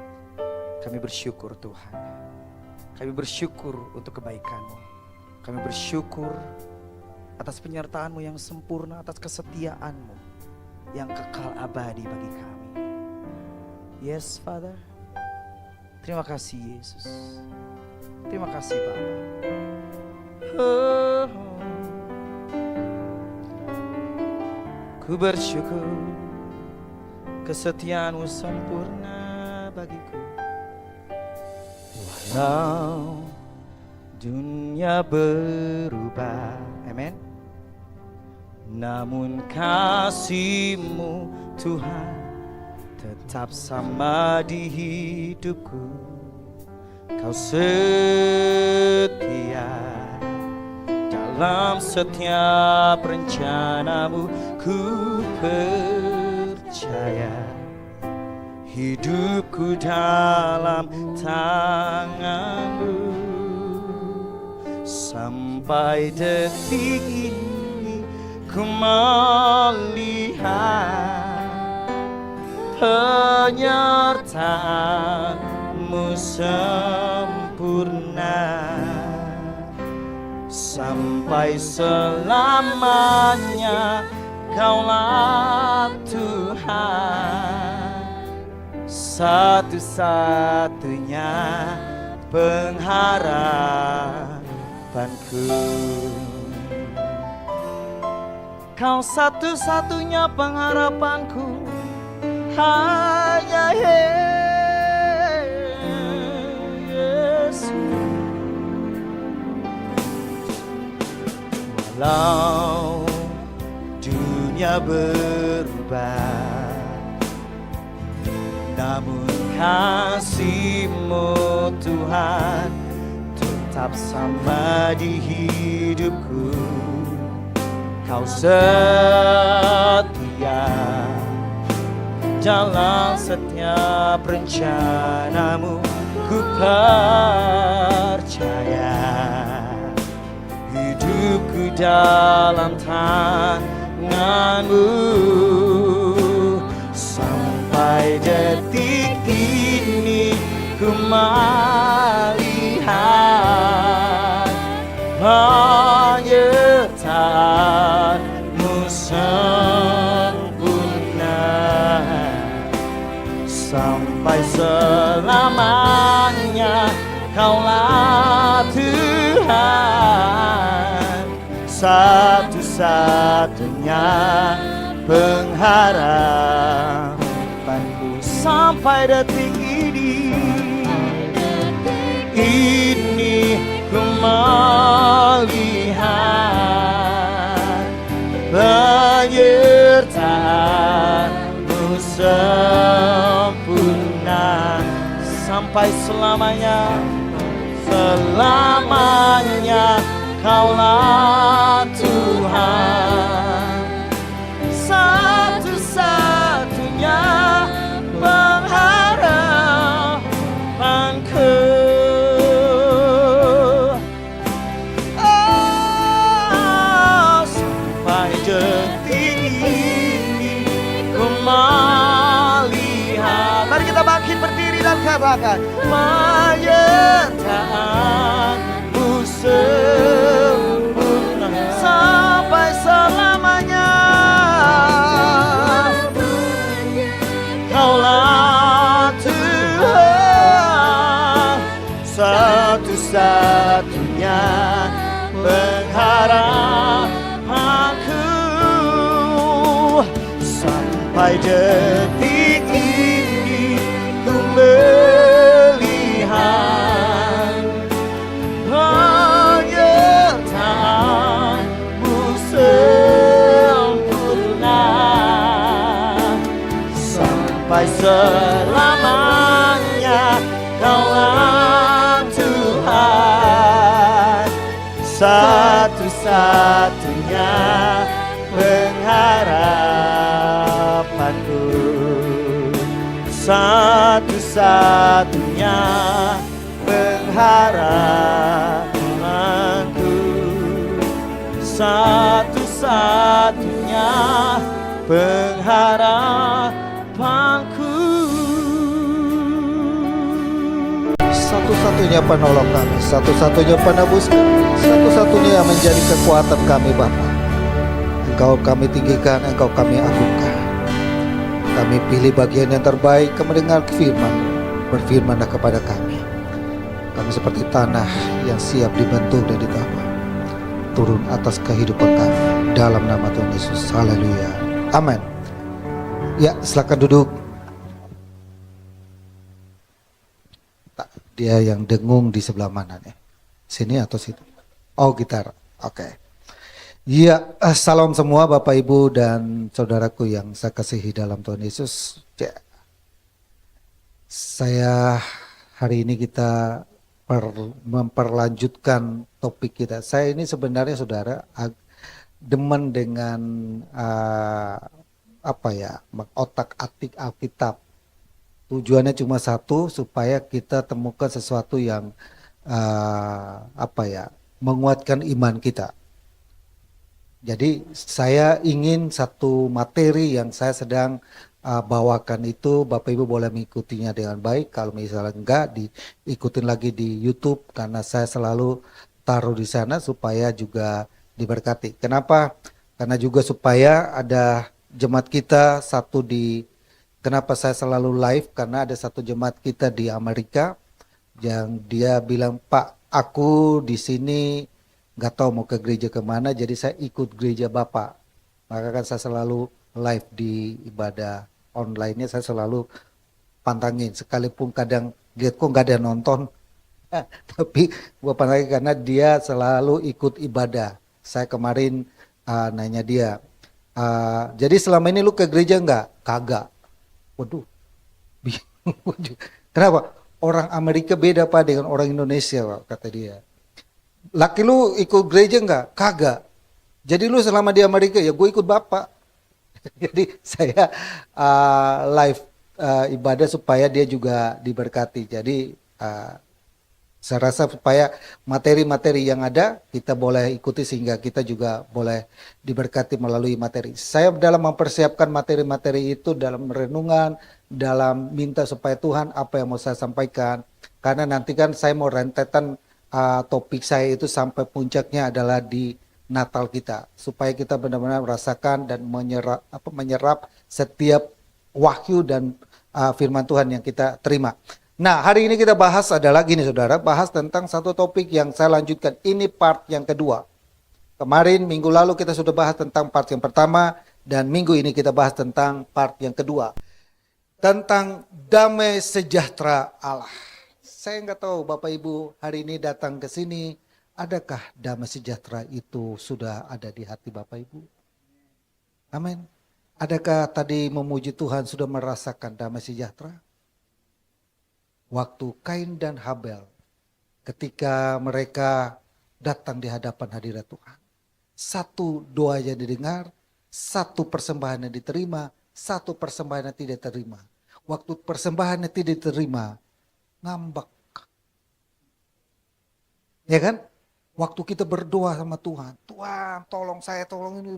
Kami bersyukur Tuhan. Kami bersyukur untuk kebaikan-Mu. Kami bersyukur atas penyertaan-Mu yang sempurna, atas kesetiaan-Mu yang kekal abadi bagi kami. Yes, Father. Terima kasih Yesus. Terima kasih Bapa. Ku bersyukur kesetiaan-Mu sempurna bagiku. Walau dunia berubah, amen, namun kasih-Mu Tuhan tetap sama di hidupku. Kau setia dalam setiap rencana-Mu. Ku percaya hidupku dalam tangan-Mu. Sampai detik ini ku melihat penyertaan-Mu sempurna. Sampai selamanya Kaulah Tuhan, satu-satunya pengharapanku. Kau satu-satunya pengharapanku, hanya Yesus. Walau dunia berubah, namun kasih-Mu Tuhan tetap sama di hidupku. Kau setia dalam setiap rencana-Mu. Ku percaya hidupku dalam tangan-Mu. Sampai detik ini ku melihat penyertaan-Mu sempurna. Sampai selamanya Kaulah Tuhan, satu-satunya pengharapanku. Sampai detik ini ku melihat penyertaan-Mu sempurna. Sampai selamanya, selamanya Kaulah Tuhan, satu-satunya pengharapanku. Oh, sampai detik ini ku melihat. Mari kita bangkit berdiri dan katakan, penyertaan-Mu sempurna. Sampai selamanya Kaulah Tuhan, satu-satunya pengharapanku. Sampai detik ini ku melihat penyertaan-Mu sempurna. Sampai selamanya Kaulah Tuhan, satu-satunya pengharapanku. satu-satunya pengharapanku, satu-satunya pengharapanku, Satu-satunya penolong kami, satu-satunya penebus kami, satu-satunya yang menjadi kekuatan kami Bapa. Engkau kami tinggikan, Engkau kami agungkan. Kami pilih bagian yang terbaik, kami mendengar firman. Berfirmanlah kepada kami. Kami seperti tanah yang siap dibentuk dan ditabur. Turun atas kehidupan kami. Dalam nama Tuhan Yesus. Haleluya. Amin. Ya, silakan duduk. Dia yang dengung di sebelah mana nih? Sini atau situ? Oh, gitar. Oke. Ya, salam semua Bapak Ibu dan saudaraku yang saya kasihi dalam Tuhan Yesus. Ya. Saya hari ini kita memperlanjutkan topik kita. Saya ini sebenarnya saudara demen dengan otak-atik Alkitab. Tujuannya cuma satu, supaya kita temukan sesuatu yang menguatkan iman kita. Jadi saya ingin satu materi yang saya sedang bawakan itu, Bapak Ibu boleh mengikutinya dengan baik. Kalau misalnya enggak, diikutin lagi di YouTube, karena saya selalu taruh di sana supaya juga diberkati. Kenapa? Karena juga supaya ada jemaat kita satu di. Kenapa saya selalu live? Karena ada satu jemaat kita di Amerika yang dia bilang, Pak, aku di sini nggak tahu mau ke gereja kemana, jadi saya ikut gereja Bapak. Maka kan saya selalu live di ibadah online-nya, saya selalu pantangin. Sekalipun kadang lihat kok nggak ada nonton, tapi gua pantangin karena dia selalu ikut ibadah. Saya kemarin nanya dia, jadi selama ini lu ke gereja nggak? Kagak. Waduh, bingung. Kenapa? Orang Amerika beda Pak dengan orang Indonesia Pak, kata dia. Laki lu ikut gereja enggak? Kagak. Jadi lu selama di Amerika, ya gue ikut Bapak. Jadi saya live ibadah supaya dia juga diberkati. Jadi saya rasa supaya materi-materi yang ada kita boleh ikuti sehingga kita juga boleh diberkati melalui materi. Saya dalam mempersiapkan materi-materi itu dalam renungan, dalam minta supaya Tuhan apa yang mau saya sampaikan. Karena nanti kan saya mau rentetan topik saya itu sampai puncaknya adalah di Natal kita. Supaya kita benar-benar merasakan dan menyerap setiap wahyu dan firman Tuhan yang kita terima. Nah, hari ini kita bahas adalah gini saudara, bahas tentang satu topik yang saya lanjutkan. Ini part yang kedua. Kemarin minggu lalu kita sudah bahas tentang part yang pertama, dan minggu ini kita bahas tentang part yang kedua. Tentang damai sejahtera Allah. Saya nggak tahu Bapak Ibu hari ini datang ke sini, adakah damai sejahtera itu sudah ada di hati Bapak Ibu? Amin. Adakah tadi memuji Tuhan sudah merasakan damai sejahtera? Waktu Kain dan Habel, ketika mereka datang di hadapan hadirat Tuhan, satu doanya didengar, satu persembahannya diterima, satu persembahannya tidak terima. Waktu persembahannya tidak diterima, ngambek. Ya kan? Waktu kita berdoa sama Tuhan, Tuhan tolong saya, tolong ini.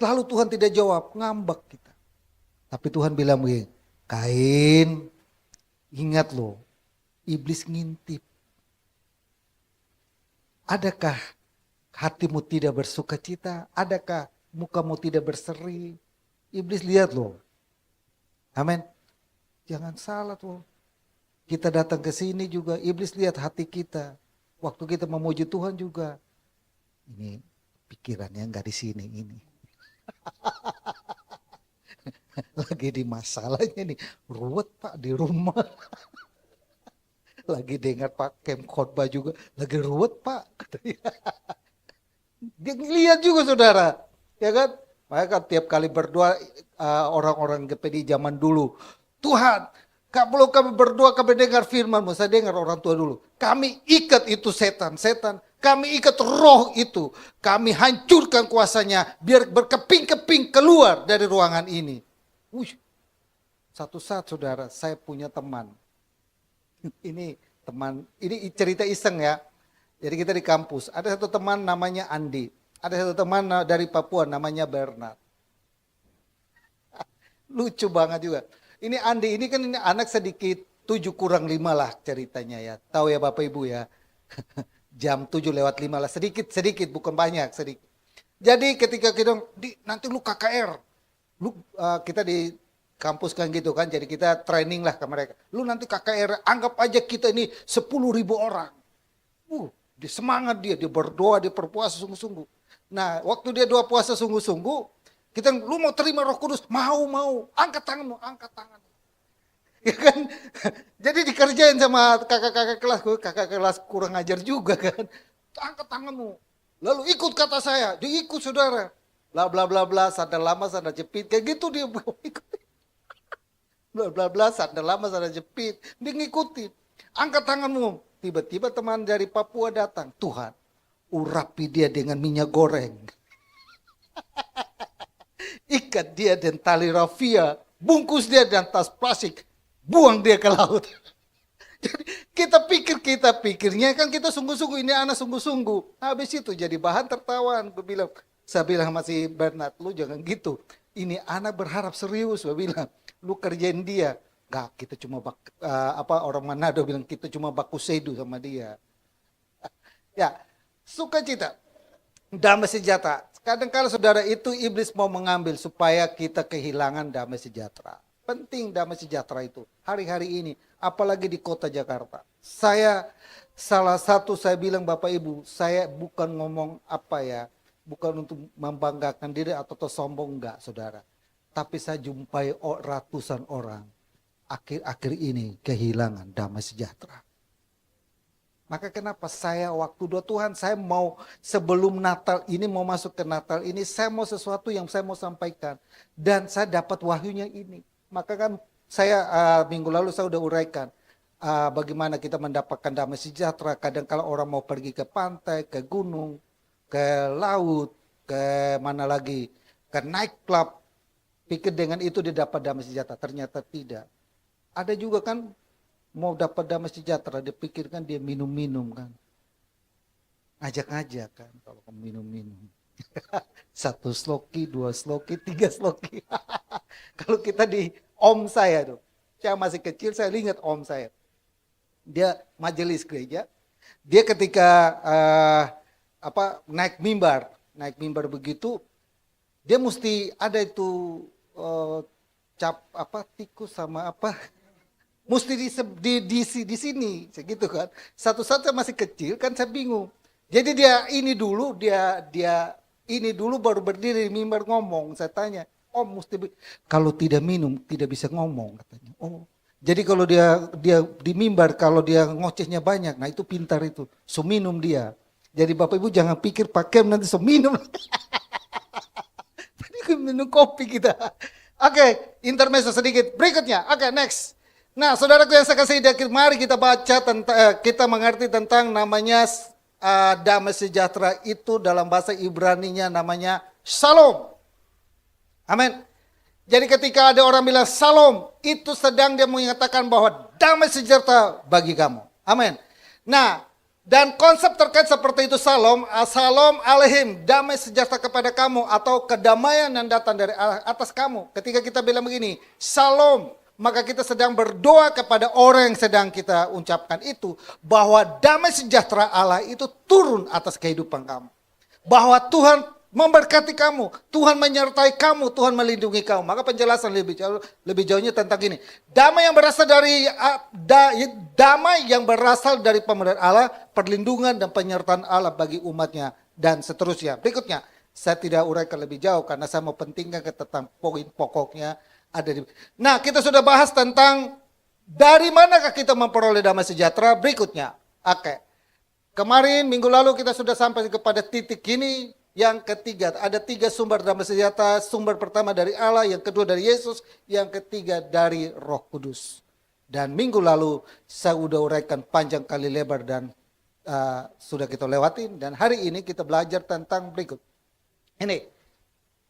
Lalu Tuhan tidak jawab, ngambek kita. Tapi Tuhan bilang begini, Kain, ingat loh, iblis ngintip. Adakah hatimu tidak bersuka cita? Adakah mukamu tidak berseri? Iblis lihat loh. Amin. Jangan salah tuh. Kita datang ke sini juga, iblis lihat hati kita. Waktu kita memuji Tuhan juga. Ini pikirannya nggak di sini ini. Lagi di masalahnya nih, ruwet Pak di rumah. Lagi dengar Pak Kem khotbah juga, lagi ruwet Pak. Dia lihat juga saudara, ya kan? Makanya kan tiap kali berdoa orang-orang GPD zaman dulu, Tuhan, kalau kami berdoa kami dengar firman-Mu, saya dengar orang tua dulu. Kami ikat itu setan, kami ikat roh itu, kami hancurkan kuasanya, biar berkeping-keping keluar dari ruangan ini. Satu saat saudara, saya punya teman. Ini cerita iseng ya. Jadi kita di kampus, ada satu teman namanya Andi. Ada satu teman dari Papua namanya Bernard. Lucu banget juga. Ini Andi, ini kan ini anak sedikit 7 kurang 5 lah ceritanya ya. Tahu ya Bapak Ibu ya. Jam 7 lewat 5 lah. Sedikit, bukan banyak, sedikit. Jadi ketika kita, nanti lu KKR. Kita di kampus kan gitu kan, jadi kita training lah ke mereka. Lu nanti KKR, anggap aja kita ini 10.000 orang. Dia semangat dia berdoa, dia berpuasa sungguh-sungguh. Nah, waktu dia doa puasa sungguh-sungguh, kita, lu mau terima Roh Kudus? Mau. Angkat tanganmu. Ya kan? Jadi dikerjain sama kakak kelas kurang ajar juga kan. Angkat tanganmu. Lalu ikut kata saya, dia ikut saudara. Bla bla bla bla, sandal lama sandal jepit, kayak gitu dia ikut. Bla bla bla, sandal lama sandal jepit, dia ngikutin. Angkat tanganmu. Tiba-tiba teman dari Papua datang. Tuhan, urapi dia dengan minyak goreng. Ikat dia dengan tali rafia, bungkus dia dengan tas plastik, buang dia ke laut. Jadi kita pikirnya kan kita sungguh-sungguh, ini anak sungguh-sungguh. Habis itu jadi bahan tertawaan. Saya bilang sama si Bernard, lu jangan gitu. Ini anak berharap serius, saya bilang. Lu kerjain dia. Enggak, kita cuma orang Manado bilang kita cuma baku sedu sama dia. Ya, sukacita, damai sejahtera. Kadang-kadang saudara itu iblis mau mengambil supaya kita kehilangan damai sejahtera. Penting damai sejahtera itu hari-hari ini, apalagi di kota Jakarta. Saya bilang Bapak Ibu, saya bukan ngomong bukan untuk membanggakan diri atau sombong, enggak saudara. Tapi saya jumpai ratusan orang akhir-akhir ini kehilangan damai sejahtera. Maka kenapa saya waktu doa Tuhan, saya mau sebelum Natal ini, mau masuk ke Natal ini, saya mau sesuatu yang saya mau sampaikan. Dan saya dapat wahyunya ini. Maka kan saya minggu lalu saya udah uraikan bagaimana kita mendapatkan damai sejahtera. Kadang kalau orang mau pergi ke pantai, ke gunung, ke laut, ke mana lagi, ke night club, pikir dengan itu dia dapat damai sejahtera. Ternyata tidak. Ada juga kan mau dapat damai sejahtera, dia pikirkan dia minum-minum kan. Ajak-ajak kan kalau kamu minum-minum. 1 sloki, 2 sloki, 3 sloki. Kalau kita di om saya tuh, saya masih kecil, saya ingat om saya. Dia majelis gereja, dia ketika naik mimbar begitu, dia mesti ada itu tikus sama mesti di sini, segitu kan. Satu saat saya masih kecil kan, saya bingung. Jadi dia ini dulu baru berdiri mimbar ngomong. Saya tanya, mesti kalau tidak minum tidak bisa ngomong katanya. Jadi kalau dia di mimbar, kalau dia ngocehnya banyak, nah itu pintar itu. So minum dia. Jadi Bapak Ibu jangan pikir pakai nanti so minum. Tadi minum kopi kita. Oke, intermezzo sedikit. Berikutnya, next. Nah, saudaraku yang saya kasih, mari kita baca kita mengerti tentang namanya damai sejahtera itu dalam bahasa Ibrani-nya namanya Shalom. Amin. Jadi ketika ada orang bilang Shalom, itu sedang dia mengatakan bahwa damai sejahtera bagi kamu. Amin. Nah, dan konsep terkait seperti itu Shalom alaihim, damai sejahtera kepada kamu atau kedamaian yang datang dari atas kamu. Ketika kita bilang begini, Shalom, maka kita sedang berdoa kepada orang yang sedang kita ucapkan itu, bahwa damai sejahtera Allah itu turun atas kehidupan kamu. Bahwa Tuhan memberkati kamu, Tuhan menyertai kamu, Tuhan melindungi kamu. Maka penjelasan lebih jauhnya tentang ini. Damai yang berasal dari pemeliharaan Allah, perlindungan dan penyertaan Allah bagi umatnya, dan seterusnya. Berikutnya, saya tidak uraikan lebih jauh karena saya mau pentingkan tentang poin pokoknya. Nah, kita sudah bahas tentang dari manakah kita memperoleh damai sejahtera. Berikutnya, kemarin minggu lalu kita sudah sampai kepada titik ini. Yang ketiga, ada 3 sumber damai sejahtera. Sumber pertama dari Allah, yang kedua dari Yesus, yang ketiga dari Roh Kudus. Dan minggu lalu saya sudah uraikan panjang kali lebar dan sudah kita lewatin. Dan hari ini kita belajar tentang berikut. Ini,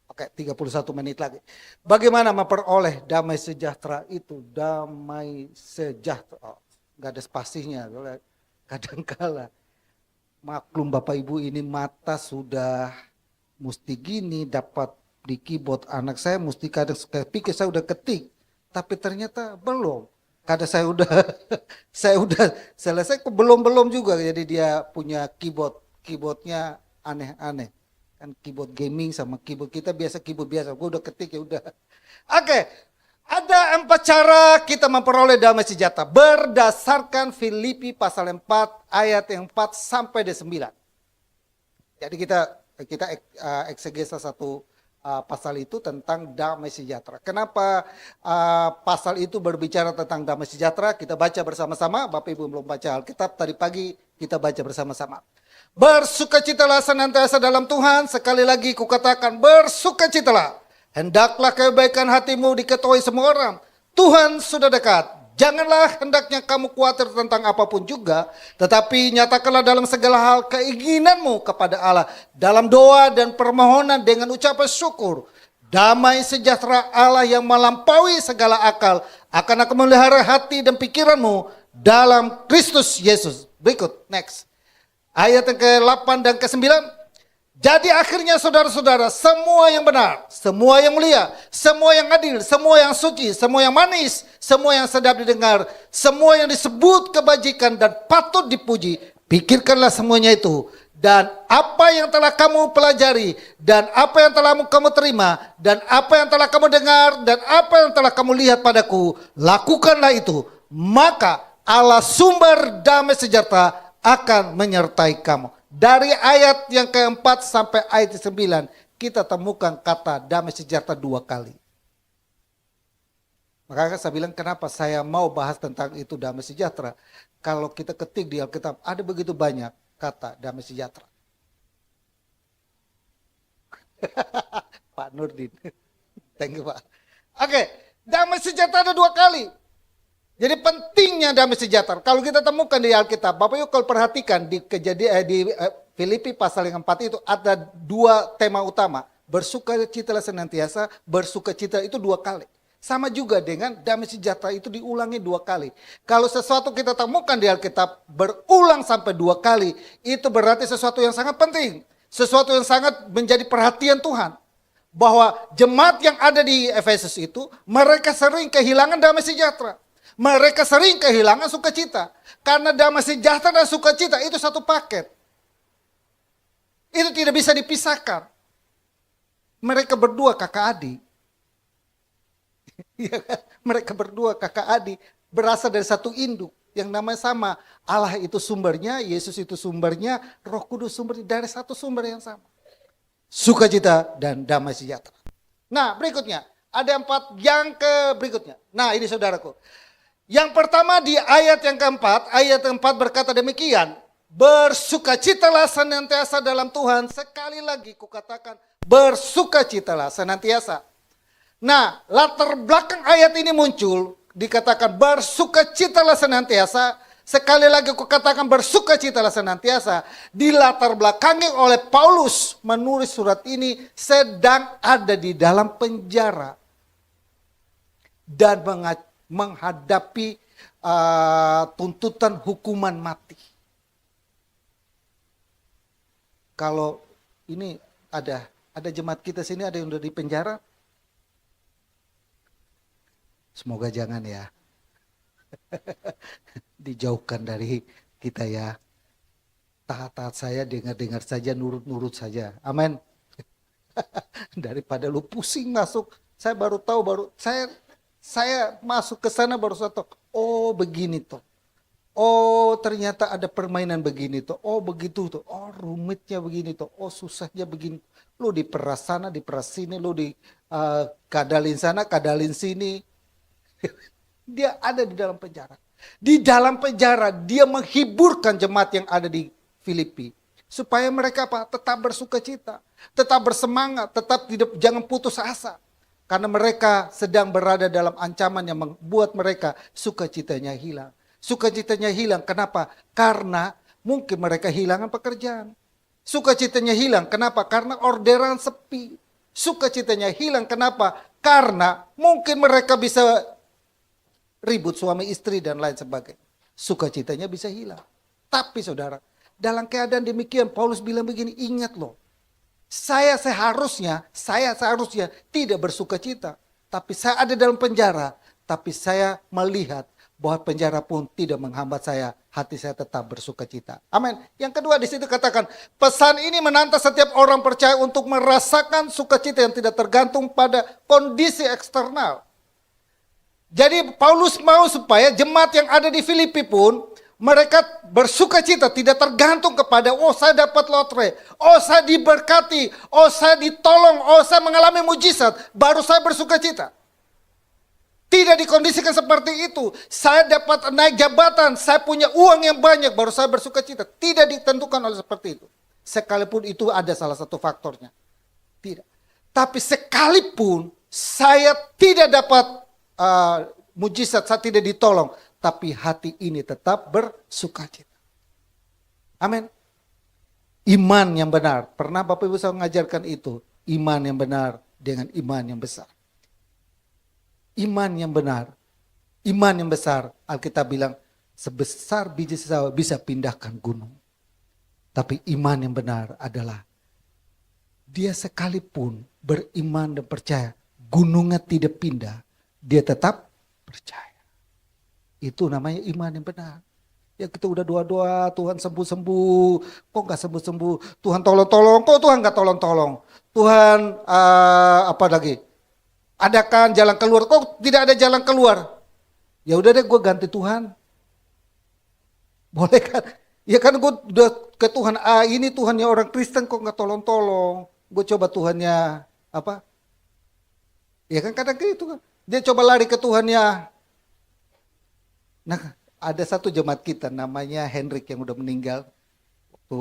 Oke, 31 menit lagi. Bagaimana memperoleh damai sejahtera itu? Damai sejahtera. Oh, gak ada spasinya. Kadangkala maklum Bapak Ibu, ini mata sudah mesti gini, dapat di keyboard anak saya mesti kadang pikir saya udah ketik, tapi ternyata belum. Kadang saya udah saya udah selesai kok belum juga, jadi dia punya keyboardnya aneh-aneh. Kan keyboard gaming sama keyboard kita biasa keyboard biasa, gue udah ketik ya udah. Oke, ada 4 cara kita memperoleh damai sejahtera berdasarkan Filipi pasal 4 ayat yang 4 sampai 9. Jadi kita eksegesa satu pasal itu tentang damai sejahtera. Kenapa pasal itu berbicara tentang damai sejahtera? Kita baca bersama-sama. Bapak Ibu belum baca Alkitab, tadi pagi kita baca bersama-sama. Bersukacitalah senantiasa dalam Tuhan. Sekali lagi kukatakan bersukacitalah. Hendaklah kebaikan hatimu diketahui semua orang. Tuhan sudah dekat. Janganlah hendaknya kamu khawatir tentang apapun juga, tetapi nyatakanlah dalam segala hal keinginanmu kepada Allah dalam doa dan permohonan dengan ucapan syukur. Damai sejahtera Allah yang melampaui segala akal akan memelihara hati dan pikiranmu dalam Kristus Yesus. Berikut, next. Ayat yang ke-8 dan ke-9. Jadi akhirnya saudara-saudara, semua yang benar, semua yang mulia, semua yang adil, semua yang suci, semua yang manis, semua yang sedap didengar, semua yang disebut kebajikan dan patut dipuji, pikirkanlah semuanya itu. Dan apa yang telah kamu pelajari, dan apa yang telah kamu terima, dan apa yang telah kamu dengar, dan apa yang telah kamu lihat padaku, lakukanlah itu. Maka Allah sumber damai sejahtera akan menyertai kamu. Dari ayat yang ke-4 sampai ayat ke-9 kita temukan kata damai sejahtera 2 kali. Maka saya bilang kenapa saya mau bahas tentang itu damai sejahtera. Kalau kita ketik di Alkitab ada begitu banyak kata damai sejahtera. Pak Nurdin. Thank you Pak. Oke, damai sejahtera ada 2 kali. Jadi pentingnya damai sejahtera. Kalau kita temukan di Alkitab, Bapak Ibu kalau perhatikan di Filipi pasal yang 4 itu ada 2 tema utama. Bersukacitalah senantiasa, bersukacita itu 2 kali. Sama juga dengan damai sejahtera itu diulangi 2 kali. Kalau sesuatu kita temukan di Alkitab berulang sampai 2 kali, itu berarti sesuatu yang sangat penting. Sesuatu yang sangat menjadi perhatian Tuhan. Bahwa jemaat yang ada di Efesus itu, mereka sering kehilangan damai sejahtera. Mereka sering kehilangan sukacita. Karena damai sejahtera dan sukacita itu satu paket. Itu tidak bisa dipisahkan. Mereka berdua kakak adik. Mereka berdua kakak adik. Berasal dari satu induk. Yang namanya sama. Allah itu sumbernya, Yesus itu sumbernya, Roh Kudus sumbernya. Dari satu sumber yang sama. Sukacita dan damai sejahtera. Nah berikutnya. Ada 4 yang berikutnya. Nah ini saudaraku. Yang pertama di ayat yang keempat, ayat yang 4 berkata demikian. Bersukacitalah senantiasa dalam Tuhan. Sekali lagi kukatakan bersukacitalah senantiasa. Nah latar belakang ayat ini muncul. Dikatakan bersukacitalah senantiasa. Sekali lagi kukatakan bersukacitalah senantiasa. Dilatar belakangi oleh Paulus menulis surat ini sedang ada di dalam penjara. Dan menghadapi tuntutan hukuman mati. Kalau ini ada jemaat kita sini ada yang udah di penjara. Semoga jangan ya. Dijauhkan dari kita ya. Taat-taat saya, dengar-dengar saja, nurut-nurut saja. Amin. Daripada lu pusing masuk. Saya baru tahu saya masuk ke sana baru satu. Oh begini toh. Oh ternyata ada permainan begini toh. Oh begitu toh. Oh rumitnya begini toh. Oh susahnya begini. Lu diperas sana, diperas sini. Lu kadalin sana, kadalin sini. Dia ada di dalam penjara. Di dalam penjara dia menghiburkan jemaat yang ada di Filipi. Supaya mereka tetap bersukacita. Tetap bersemangat. Tetap jangan putus asa. Karena mereka sedang berada dalam ancaman yang membuat mereka sukacitanya hilang. Sukacitanya hilang, kenapa? Karena mungkin mereka hilangan pekerjaan. Sukacitanya hilang, kenapa? Karena orderan sepi. Sukacitanya hilang. Kenapa? Karena mungkin mereka bisa ribut suami istri dan lain sebagainya. Sukacitanya bisa hilang. Tapi saudara, dalam keadaan demikian Paulus bilang begini, ingat loh. Saya seharusnya tidak bersukacita. Tapi saya ada dalam penjara. Tapi saya melihat bahwa penjara pun tidak menghambat saya. Hati saya tetap bersukacita. Amin. Yang kedua di situ katakan, pesan ini menantang setiap orang percaya untuk merasakan sukacita yang tidak tergantung pada kondisi eksternal. Jadi Paulus mau supaya jemaat yang ada di Filipi pun mereka bersukacita, tidak tergantung kepada saya dapat lotre, saya diberkati, saya ditolong, saya mengalami mujizat, baru saya bersukacita. Tidak dikondisikan seperti itu. Saya dapat naik jabatan, saya punya uang yang banyak, baru saya bersukacita. Tidak ditentukan oleh seperti itu. Sekalipun itu ada salah satu faktornya. Tidak. Tapi sekalipun saya tidak dapat mujizat, saya tidak ditolong, tapi hati ini tetap bersukacita. Amin. Iman yang benar. Pernah Bapak Ibu saya mengajarkan itu. Iman yang benar dengan iman yang besar. Iman yang benar. Iman yang besar. Alkitab bilang sebesar biji sawi bisa pindahkan gunung. Tapi iman yang benar adalah dia sekalipun beriman dan percaya gunungnya tidak pindah. Dia tetap percaya. Itu namanya iman yang benar. Ya kita udah doa-doa, Tuhan sembuh-sembuh. Kok gak sembuh-sembuh? Tuhan tolong-tolong, kok Tuhan gak tolong-tolong? Tuhan apa lagi? Adakan jalan keluar, kok tidak ada jalan keluar? Ya udah deh gue ganti Tuhan. Boleh kan? Ya kan gue udah ke Tuhan, ini Tuhannya orang Kristen kok gak tolong-tolong. Gue coba Tuhannya apa? Ya kan kadang gitu kan. Dia coba lari ke Tuhannya. Nah, ada satu jemaat kita namanya Henrik yang udah meninggal. Waktu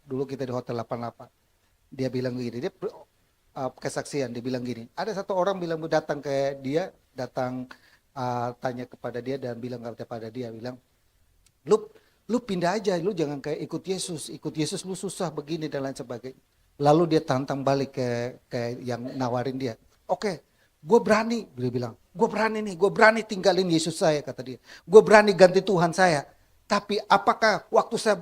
dulu kita di Hotel 88. Dia bilang begini, dia kesaksian, dia bilang gini. Ada satu orang bilang datang ke dia, tanya kepada dia dan bilang kepada dia, bilang, lu pindah aja, lu jangan kayak ikut Yesus lu susah begini dan lain sebagainya. Lalu dia tantang balik ke yang nawarin dia. Oke, gue berani, dia bilang. Gue berani tinggalin Yesus saya, kata dia. Gue berani ganti Tuhan saya. Tapi apakah waktu saya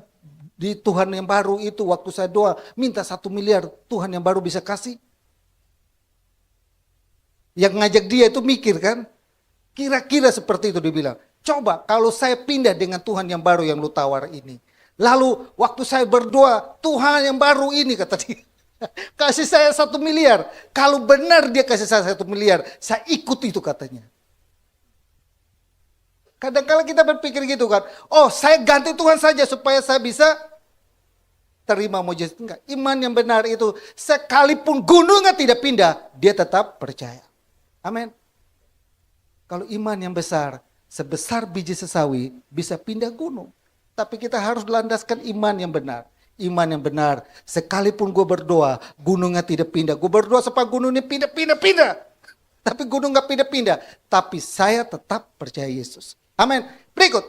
di Tuhan yang baru itu, waktu saya doa, minta 1 miliar, Tuhan yang baru bisa kasih? Yang ngajak dia itu mikir kan? Kira-kira seperti itu dia bilang. Coba kalau saya pindah dengan Tuhan yang baru yang lu tawar ini. Lalu waktu saya berdoa, Tuhan yang baru ini, kata dia. Kasih saya 1 miliar. Kalau benar dia kasih saya 1 miliar, saya ikut itu katanya. Kadang-kadang kita berpikir gitu kan. Saya ganti Tuhan saja supaya saya bisa terima mujizat. Enggak. Iman yang benar itu sekalipun gunungnya tidak pindah, dia tetap percaya. Amin. Kalau iman yang besar, sebesar biji sesawi bisa pindah gunung. Tapi kita harus landaskan iman yang benar. Iman yang benar, sekalipun gue berdoa, gunungnya tidak pindah. Gue berdoa supaya gunungnya pindah. Tapi gunung gak pindah-pindah. Tapi saya tetap percaya Yesus. Amin. Berikut.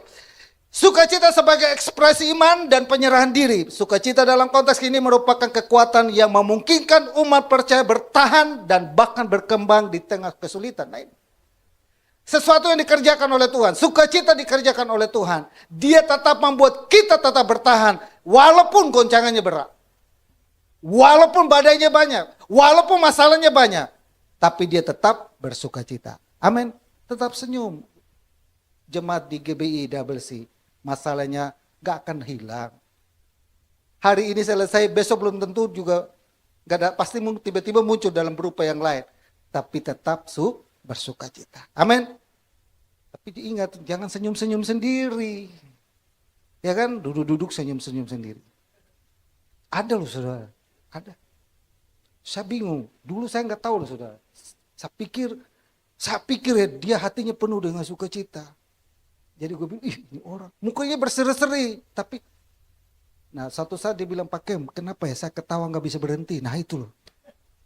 Sukacita sebagai ekspresi iman dan penyerahan diri. Sukacita dalam konteks ini merupakan kekuatan yang memungkinkan umat percaya bertahan dan bahkan berkembang di tengah kesulitan. Nah, ini sesuatu yang dikerjakan oleh Tuhan. Sukacita dikerjakan oleh Tuhan. Dia tetap membuat kita tetap bertahan. Walaupun goncangannya berat. Walaupun badainya banyak. Walaupun masalahnya banyak. Tapi dia tetap bersukacita. Amin. Tetap senyum. Jemaat di GBI WC. Masalahnya gak akan hilang. Hari ini selesai. Besok belum tentu juga. Gak ada, pasti tiba-tiba muncul dalam berupa yang lain. Tapi tetap bersukacita. Amin. Tapi diingat, jangan senyum-senyum sendiri. Ya kan, duduk-duduk senyum-senyum sendiri. Ada loh saudara, ada. Saya bingung, dulu saya nggak tahu loh saudara. Saya pikir ya dia hatinya penuh dengan sukacita. Jadi gue bilang, ini orang, mukanya berseri-seri. Tapi, nah satu saat dia bilang, Pak Kem, kenapa ya saya ketawa nggak bisa berhenti? Nah itu loh,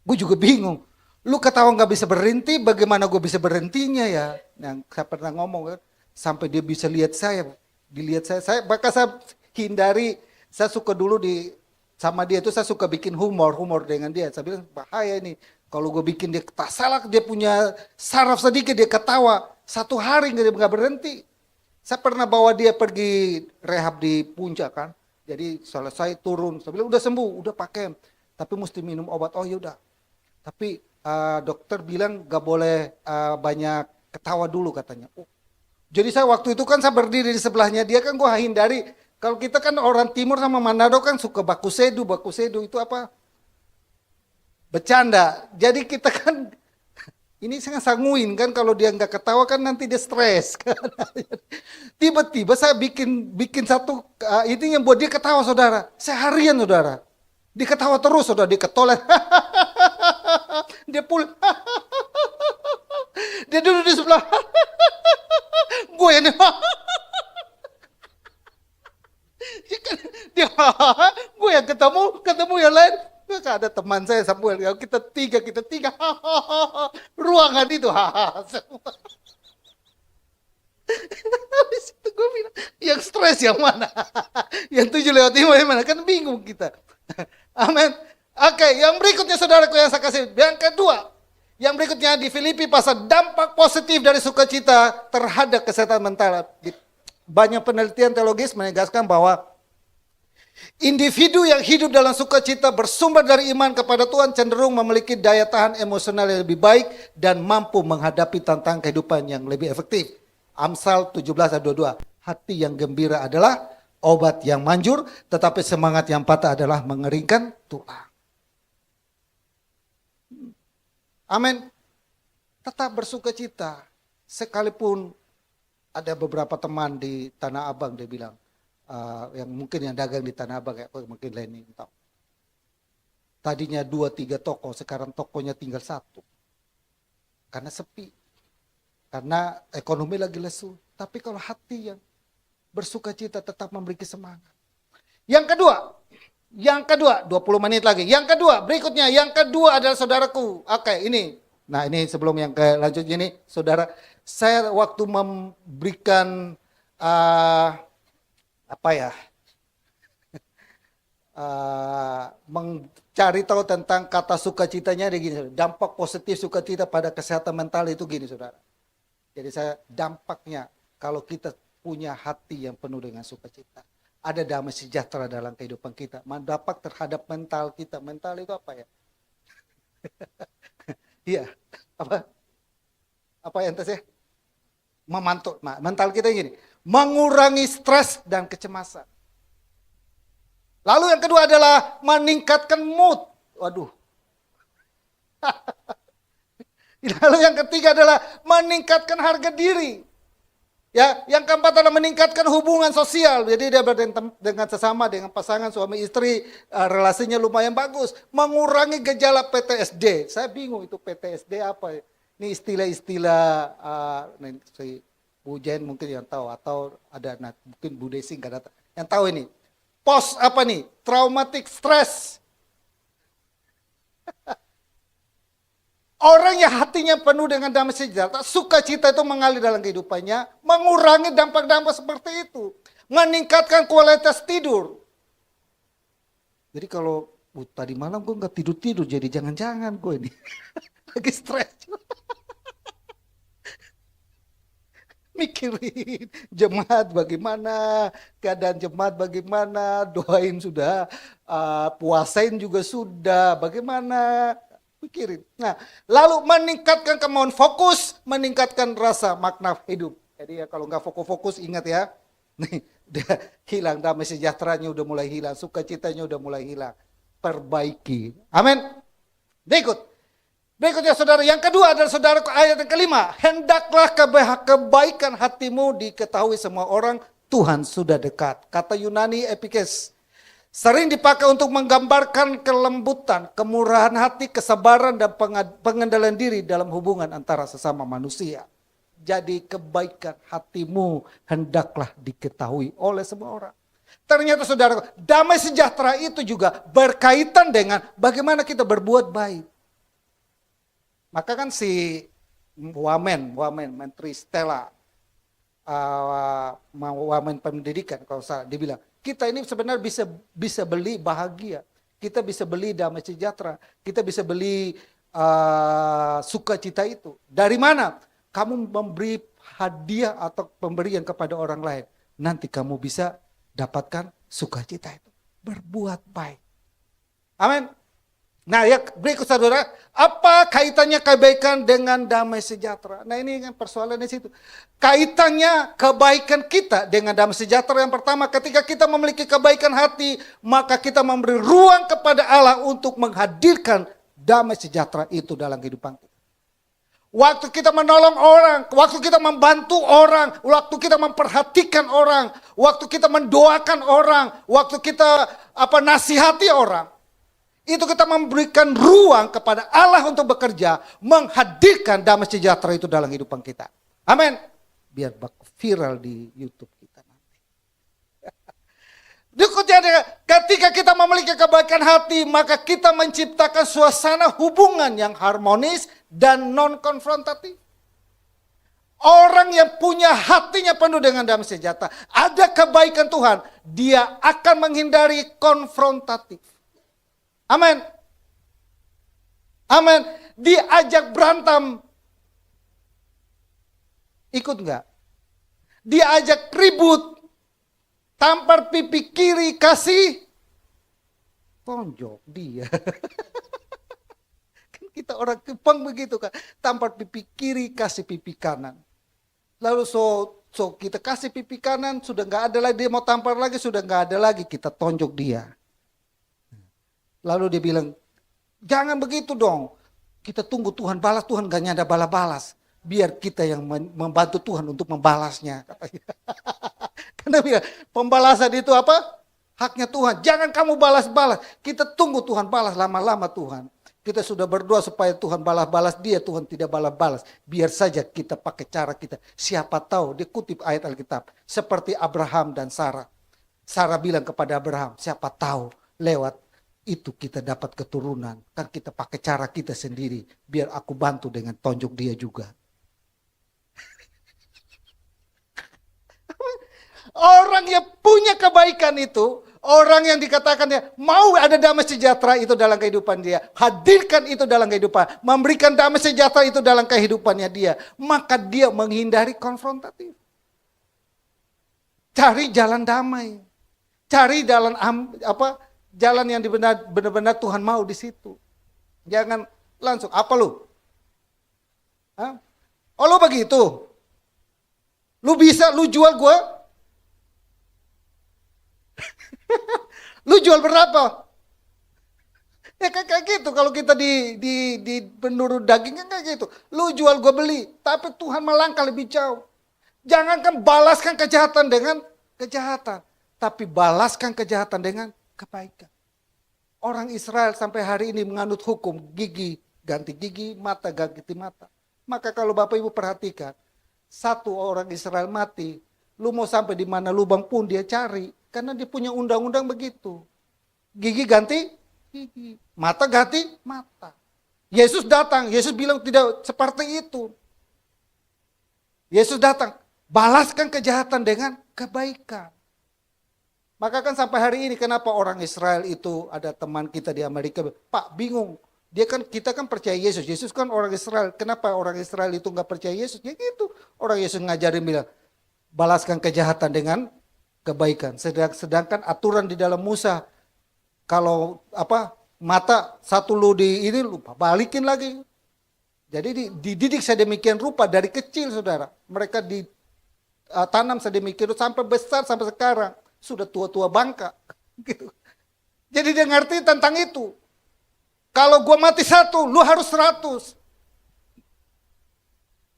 gue juga bingung. Lu ketawa gak bisa berhenti, bagaimana gue bisa berhentinya ya? Yang saya pernah ngomong kan, sampai dia bisa lihat saya, dilihat saya bahkan saya hindari, saya suka dulu di sama dia itu saya suka bikin humor dengan dia. Saya bilang bahaya ini. Kalau gue bikin dia tak salah, dia punya saraf sedikit, dia ketawa. 1 hari nggak berhenti. Saya pernah bawa dia pergi rehab di Puncak kan. Jadi selesai turun, saya bilang udah sembuh, udah pakai. Tapi mesti minum obat, oh yaudah. Tapi dokter bilang gak boleh banyak ketawa dulu katanya. Oh. Jadi saya waktu itu kan saya berdiri di sebelahnya dia kan gue hindari. Kalau kita kan orang timur sama Manado kan suka baku sedu itu apa? Bercanda. Jadi kita kan ini saya sanguin kan kalau dia nggak ketawa kan nanti dia stres kan. Tiba-tiba saya bikin satu ini yang buat dia ketawa saudara. Seharian saudara. Dia ketawa terus saudara, dia ketolet. Dia pulang. Dia duduk di sebelah. Gue ini. Dia gue yang ketemu yang lain. Ada teman saya Samuel, kita tiga. Ruangan itu. Habis itu gue bilang, yang stres yang mana? Yang 7/5 yang mana? Kan bingung kita. Amin. Oke, yang berikutnya saudaraku yang saya kasih. Yang kedua, yang berikutnya di Filipi pasal dampak positif dari sukacita terhadap kesehatan mental. Banyak penelitian teologis menegaskan bahwa individu yang hidup dalam sukacita bersumber dari iman kepada Tuhan cenderung memiliki daya tahan emosional yang lebih baik dan mampu menghadapi tantangan kehidupan yang lebih efektif. Amsal 17:22. Hati yang gembira adalah obat yang manjur, tetapi semangat yang patah adalah mengeringkan tulang. Amin. Tetap bersukacita. Sekalipun ada beberapa teman di Tanah Abang dia bilang, yang mungkin yang dagang di Tanah Abang kayak mungkin Lenny tahu. Tadinya 2-3 toko, sekarang tokonya tinggal 1. Karena sepi. Karena ekonomi lagi lesu. Tapi kalau hati yang bersukacita tetap memberi semangat. Yang kedua, 20 menit lagi. Yang kedua adalah saudaraku. Oke, ini. Nah, ini sebelum yang lanjutnya ini, saudara, saya waktu memberikan mencari tahu tentang kata sukacitanya ada gini, dampak positif sukacita pada kesehatan mental itu gini saudara. Jadi saya dampaknya kalau kita punya hati yang penuh dengan sukacita, ada damai sejahtera dalam kehidupan kita, dampak terhadap mental kita. Mental itu apa ya? Iya, apa yang saya memantau, mental kita gini, mengurangi stres dan kecemasan. Lalu yang kedua adalah meningkatkan mood. Waduh. Lalu yang ketiga adalah meningkatkan harga diri. Ya, yang keempat adalah meningkatkan hubungan sosial. Jadi dia dengan sesama, dengan pasangan suami istri, relasinya lumayan bagus. Mengurangi gejala PTSD. Saya bingung itu PTSD apa. Ini istilah-istilah si Bu Jen mungkin yang tahu, atau ada mungkin Bu Desi nggak ada yang tahu ini. Traumatic stress. Orang yang hatinya penuh dengan damai sejahtera, sukacita itu mengalir dalam kehidupannya, mengurangi dampak-dampak seperti itu, meningkatkan kualitas tidur. Jadi kalau tadi malam gue nggak tidur, jadi jangan-jangan gue ini lagi stres. Mikirin jemaat bagaimana, keadaan jemaat bagaimana, doain sudah, puasain juga sudah, bagaimana. Pikirin. Nah, lalu meningkatkan kemauan fokus, meningkatkan rasa makna hidup. Jadi ya kalau nggak fokus ingat ya, nih udah hilang damai sejahteranya udah mulai hilang, sukacitanya udah mulai hilang. Perbaiki. Amin. Berikutnya saudara, yang kedua adalah saudara ayat yang kelima. Hendaklah kebaikan hatimu diketahui semua orang, Tuhan sudah dekat. Kata Yunani epikes. Sering dipakai untuk menggambarkan kelembutan, kemurahan hati, kesabaran, dan pengendalian diri dalam hubungan antara sesama manusia. Jadi kebaikan hatimu hendaklah diketahui oleh semua orang. Ternyata saudara, damai sejahtera itu juga berkaitan dengan bagaimana kita berbuat baik. Maka kan si Wamen, Menteri Stella, Wamen Pendidikan kalau salah, dia bilang, kita ini sebenarnya bisa beli bahagia. kita bisa beli damai sejahtera, kita bisa beli sukacita itu. Dari mana? Kamu memberi hadiah atau pemberian kepada orang lain. Nanti kamu bisa dapatkan sukacita itu. Berbuat baik. Amin. Nah ya berikut saudara, apa kaitannya kebaikan dengan damai sejahtera? Nah ini kan persoalannya situ. Kaitannya kebaikan kita dengan damai sejahtera yang pertama, ketika kita memiliki kebaikan hati, maka kita memberi ruang kepada Allah untuk menghadirkan damai sejahtera itu dalam kehidupan kita. Waktu kita menolong orang, waktu kita membantu orang, waktu kita memperhatikan orang, waktu kita mendoakan orang, waktu kita nasihati orang. Itu kita memberikan ruang kepada Allah untuk bekerja, menghadirkan damai sejahtera itu dalam kehidupan kita. Amin. Biar viral di YouTube kita nanti. Ketika kita memiliki kebaikan hati, maka kita menciptakan suasana hubungan yang harmonis dan non-konfrontatif. Orang yang punya hatinya penuh dengan damai sejahtera, ada kebaikan Tuhan, dia akan menghindari konfrontatif. Amin. Amin. Diajak berantem. Ikut enggak? Diajak ribut. Tampar pipi kiri kasih tonjok dia. Kan kita orang Jepang begitu kan. Tampar pipi kiri kasih pipi kanan. Lalu so kita kasih pipi kanan, sudah enggak ada lagi, dia mau tampar lagi, sudah enggak ada lagi, kita tonjok dia. Lalu dia bilang, jangan begitu dong. Kita tunggu Tuhan balas, Tuhan gak nyada balas. Biar kita yang membantu Tuhan untuk membalasnya. Karena bilang, pembalasan itu apa? Haknya Tuhan. Jangan kamu balas-balas. Kita tunggu Tuhan balas lama-lama Tuhan. Kita sudah berdoa supaya Tuhan balas-balas dia, Tuhan tidak balas-balas. Biar saja kita pakai cara kita. Siapa tahu, dia kutip ayat Alkitab. Seperti Abraham dan Sarah. Sarah bilang kepada Abraham, siapa tahu lewat itu kita dapat keturunan. Kan kita pakai cara kita sendiri. Biar aku bantu dengan tonjok dia juga. Orang yang punya kebaikan itu, orang yang dikatakan dia mau ada damai sejahtera itu dalam kehidupan dia. Hadirkan itu dalam kehidupan. Memberikan damai sejahtera itu dalam kehidupannya dia. Maka dia menghindari konfrontatif. Cari jalan damai. Cari jalan jalan yang benar-benar Tuhan mau di situ. Jangan langsung, apa lu? Hah? Oh lu begitu? Lu bisa, lu jual gua? Lu jual berapa? Ya kayak gitu, kalau kita di penuru daging kan kayak gitu. Lu jual gua beli, tapi Tuhan melangkah lebih jauh. Jangankan balaskan kejahatan dengan kejahatan, tapi balaskan kejahatan dengan kebaikan. Orang Israel sampai hari ini menganut hukum gigi ganti gigi, mata ganti mata. Maka kalau Bapak Ibu perhatikan, satu orang Israel mati, lu mau sampai di mana lubang pun dia cari, karena dia punya undang-undang begitu. Gigi ganti gigi, mata ganti mata. Yesus datang, Yesus bilang tidak seperti itu. Yesus datang, balaskan kejahatan dengan kebaikan. Maka kan sampai hari ini kenapa orang Israel itu, ada teman kita di Amerika, Pak bingung, kita kan percaya Yesus, Yesus kan orang Israel, kenapa orang Israel itu nggak percaya Yesus? Ya gitu, orang Yesus ngajarin bilang, balaskan kejahatan dengan kebaikan. Sedangkan aturan di dalam Musa, kalau mata satu lu di ini lupa balikin lagi. Jadi dididik sedemikian rupa dari kecil saudara, mereka ditanam sedemikian rupa sampai besar sampai sekarang. Sudah tua-tua bangka. Gitu. Jadi dia ngerti tentang itu. Kalau gua mati 1, lu harus 100.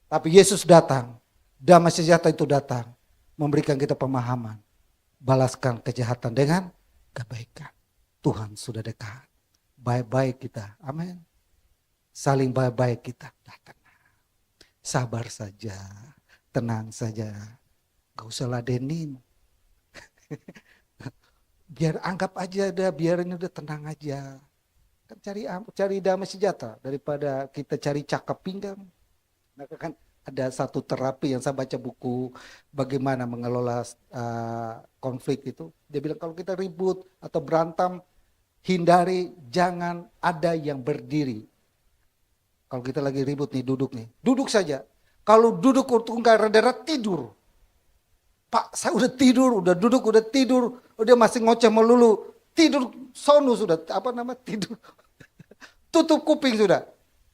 Tapi Yesus datang. Damai sejahtera itu datang. Memberikan kita pemahaman. Balaskan kejahatan dengan kebaikan. Tuhan sudah dekat. Baik-baik kita. Amin. Saling baik-baik kita. Tenang. Sabar saja. Tenang saja. Gak usah ladenin. Biar anggap aja biarin udah tenang aja. Kan cari damai sejahtera daripada kita cari cakap pinggang. Nah, kan ada satu terapi yang saya baca buku bagaimana mengelola konflik itu. Dia bilang kalau kita ribut atau berantem, hindari jangan ada yang berdiri. Kalau kita lagi ribut nih, duduk saja. Kalau duduk enggak rada-rada tidur. Pak, saya udah tidur, udah duduk, udah tidur, udah masih ngoceh melulu. Tidur sono sudah, tidur. Tutup kuping sudah.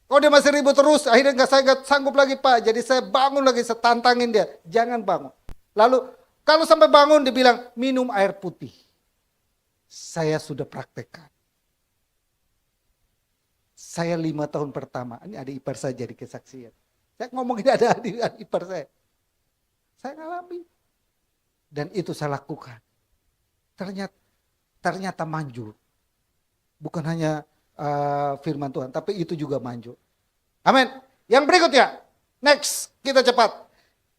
Kalau dia masih ribut terus, akhirnya saya nggak sanggup lagi Pak. Jadi saya bangun lagi, saya tantangin dia. Jangan bangun. Lalu kalau sampai bangun dia bilang minum air putih. Saya sudah praktekkan. Saya 5 tahun pertama, ini adik ipar saya jadi kesaksian. Saya ngomong ini ada adik ipar saya. Saya ngalami. Dan itu saya lakukan. Ternyata manjur. Bukan hanya firman Tuhan, tapi itu juga manjur. Amin. Yang berikutnya, next, kita cepat.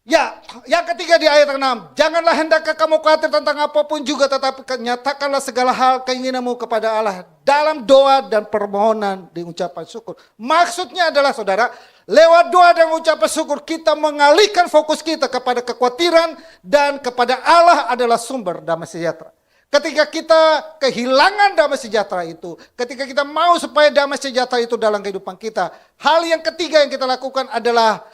Ya, yang ketiga di ayat 6. Janganlah hendaknya kamu khawatir tentang apapun juga, tetapi nyatakanlah segala hal keinginanmu kepada Allah dalam doa dan permohonan dengan ucapan syukur. Maksudnya adalah saudara, lewat doa dan ucapan syukur kita mengalihkan fokus kita kepada kekhawatiran dan kepada Allah adalah sumber damai sejahtera. Ketika kita kehilangan damai sejahtera itu, ketika kita mau supaya damai sejahtera itu dalam kehidupan kita, hal yang ketiga yang kita lakukan adalah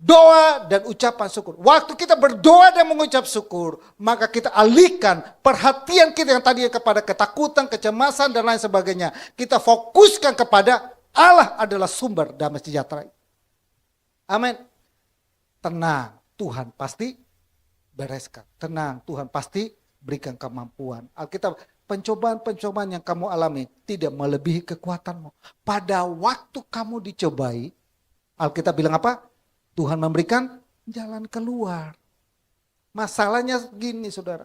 doa dan ucapan syukur. Waktu kita berdoa dan mengucap syukur, maka kita alihkan perhatian kita yang tadinya kepada ketakutan, kecemasan, dan lain sebagainya. Kita fokuskan kepada Allah adalah sumber damai sejahtera. Amin. Tenang, Tuhan pasti bereskan. Tenang, Tuhan pasti berikan kemampuan. Alkitab, pencobaan-pencobaan yang kamu alami tidak melebihi kekuatanmu. Pada waktu kamu dicobai, Alkitab bilang apa? Tuhan memberikan jalan keluar. Masalahnya gini saudara.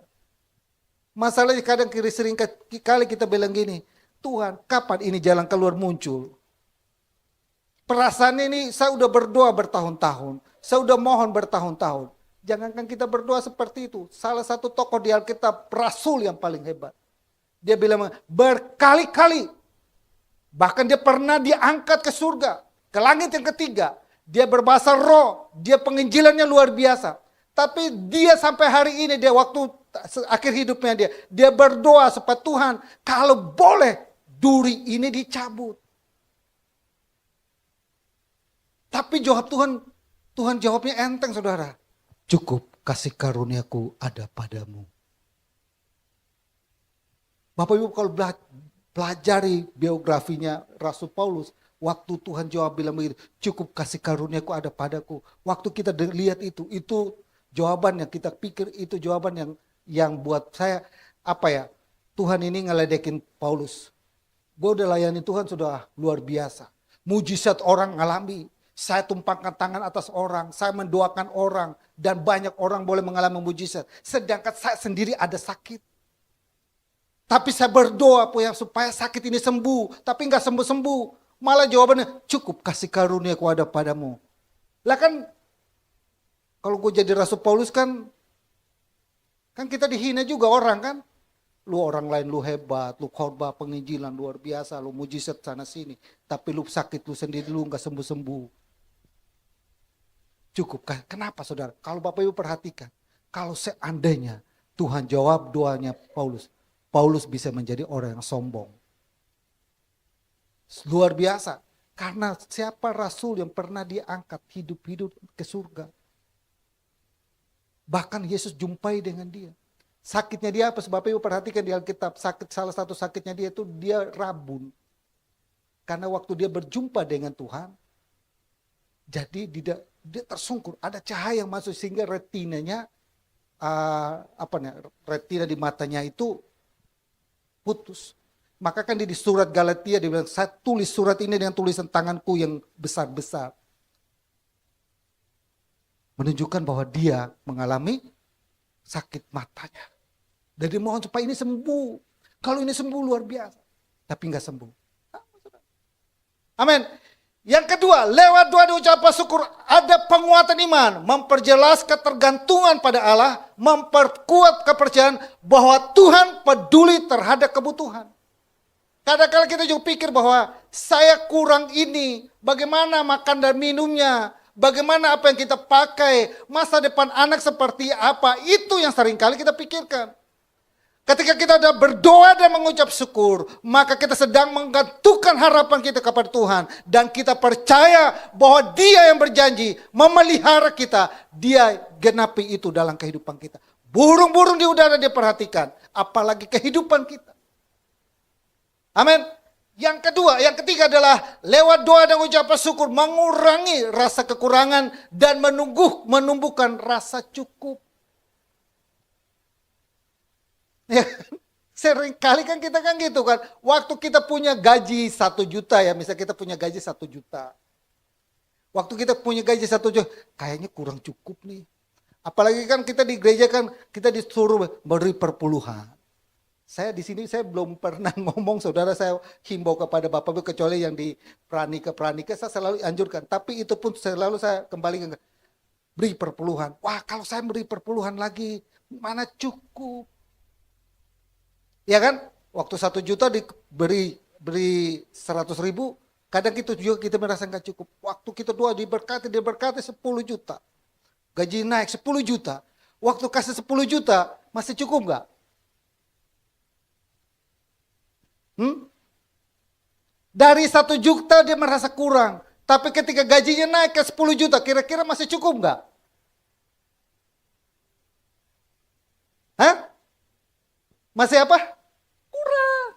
Masalahnya kadang sering kali kita bilang gini, Tuhan kapan ini jalan keluar muncul? Perasaan ini saya udah berdoa bertahun-tahun. Saya udah mohon bertahun-tahun. Jangankan kita berdoa seperti itu. Salah satu tokoh di Alkitab, Rasul yang paling hebat. Dia bilang berkali-kali. Bahkan dia pernah diangkat ke surga. Ke langit yang ketiga. Dia berbahasa roh, dia penginjilannya luar biasa. Tapi dia sampai hari ini, dia waktu akhir hidupnya dia berdoa supaya Tuhan, kalau boleh duri ini dicabut. Tapi jawab Tuhan jawabnya enteng saudara. Cukup kasih karuniaku ada padamu. Bapak Ibu kalau pelajari biografinya Rasul Paulus, waktu Tuhan jawab bilang begitu, cukup kasih karuniaku ada padaku. Waktu kita lihat itu jawaban yang kita pikir, itu jawaban yang buat saya, Tuhan ini ngeledekin Paulus. Gue udah layani Tuhan sudah luar biasa. Mujizat orang ngalami, saya tumpangkan tangan atas orang, saya mendoakan orang, dan banyak orang boleh mengalami mujizat. Sedangkan saya sendiri ada sakit. Tapi saya berdoa supaya sakit ini sembuh, tapi gak sembuh-sembuh. Malah jawabannya, cukup kasih karunia ku ada padamu. Lah kan, kalau gue jadi Rasul Paulus kan kita dihina juga orang kan. Lu orang lain lu hebat, lu khotbah penginjilan luar biasa, lu mujizat sana sini. Tapi lu sakit lu sendiri, lu gak sembuh-sembuh. Cukup, kenapa saudara? Kalau Bapak Ibu perhatikan, kalau seandainya Tuhan jawab doanya Paulus bisa menjadi orang yang sombong. Luar biasa. Karena siapa rasul yang pernah diangkat hidup-hidup ke surga. Bahkan Yesus jumpai dengan dia. Sakitnya dia apa? Bapak Ibu perhatikan di Alkitab. Salah satu sakitnya dia itu dia rabun. Karena waktu dia berjumpa dengan Tuhan. Jadi dia tersungkur. Ada cahaya yang masuk sehingga retinanya. Retina di matanya itu putus. Maka kan di surat Galatia dia bilang, saya tulis surat ini dengan tulisan tanganku yang besar-besar. Menunjukkan bahwa dia mengalami sakit matanya. Dan dia mohon supaya ini sembuh. Kalau ini sembuh luar biasa. Tapi enggak sembuh. Amin. Yang kedua, lewat doa dan ucapan syukur ada penguatan iman. Memperjelas ketergantungan pada Allah. Memperkuat kepercayaan bahwa Tuhan peduli terhadap kebutuhan. Kadang-kadang kita juga pikir bahwa saya kurang ini, bagaimana makan dan minumnya, bagaimana apa yang kita pakai, masa depan anak seperti apa, itu yang seringkali kita pikirkan. Ketika kita sudah berdoa dan mengucap syukur, maka kita sedang menggantungkan harapan kita kepada Tuhan. Dan kita percaya bahwa Dia yang berjanji memelihara kita, Dia genapi itu dalam kehidupan kita. Burung-burung di udara Dia perhatikan, apalagi kehidupan kita. Amin. Yang ketiga adalah lewat doa dan ucapan syukur mengurangi rasa kekurangan dan menumbuhkan rasa cukup. Ya, sering kali kan kita kan gitu kan. Waktu kita punya gaji 1 juta ya, misalnya kita punya gaji 1 juta. Waktu kita punya gaji 1 juta, kayaknya kurang cukup nih. Apalagi kan kita di gereja kan, kita disuruh beri perpuluhan. Saya di sini saya belum pernah ngomong, saudara, saya himbau kepada Bapak Ibu kecuali yang di pranika saya selalu anjurkan. Tapi itu pun selalu saya kembali ke beri perpuluhan. Wah, kalau saya beri perpuluhan lagi, mana cukup? Ya kan, waktu 1 juta diberi 100 ribu, kadang itu juga kita merasa nggak cukup. Waktu kita doa diberkati 10 juta. Gaji naik 10 juta. Waktu kasih 10 juta, masih cukup nggak? Dari 1 juta dia merasa kurang. Tapi ketika gajinya naik ke 10 juta, kira-kira masih cukup nggak? Hah? Masih apa? Kurang.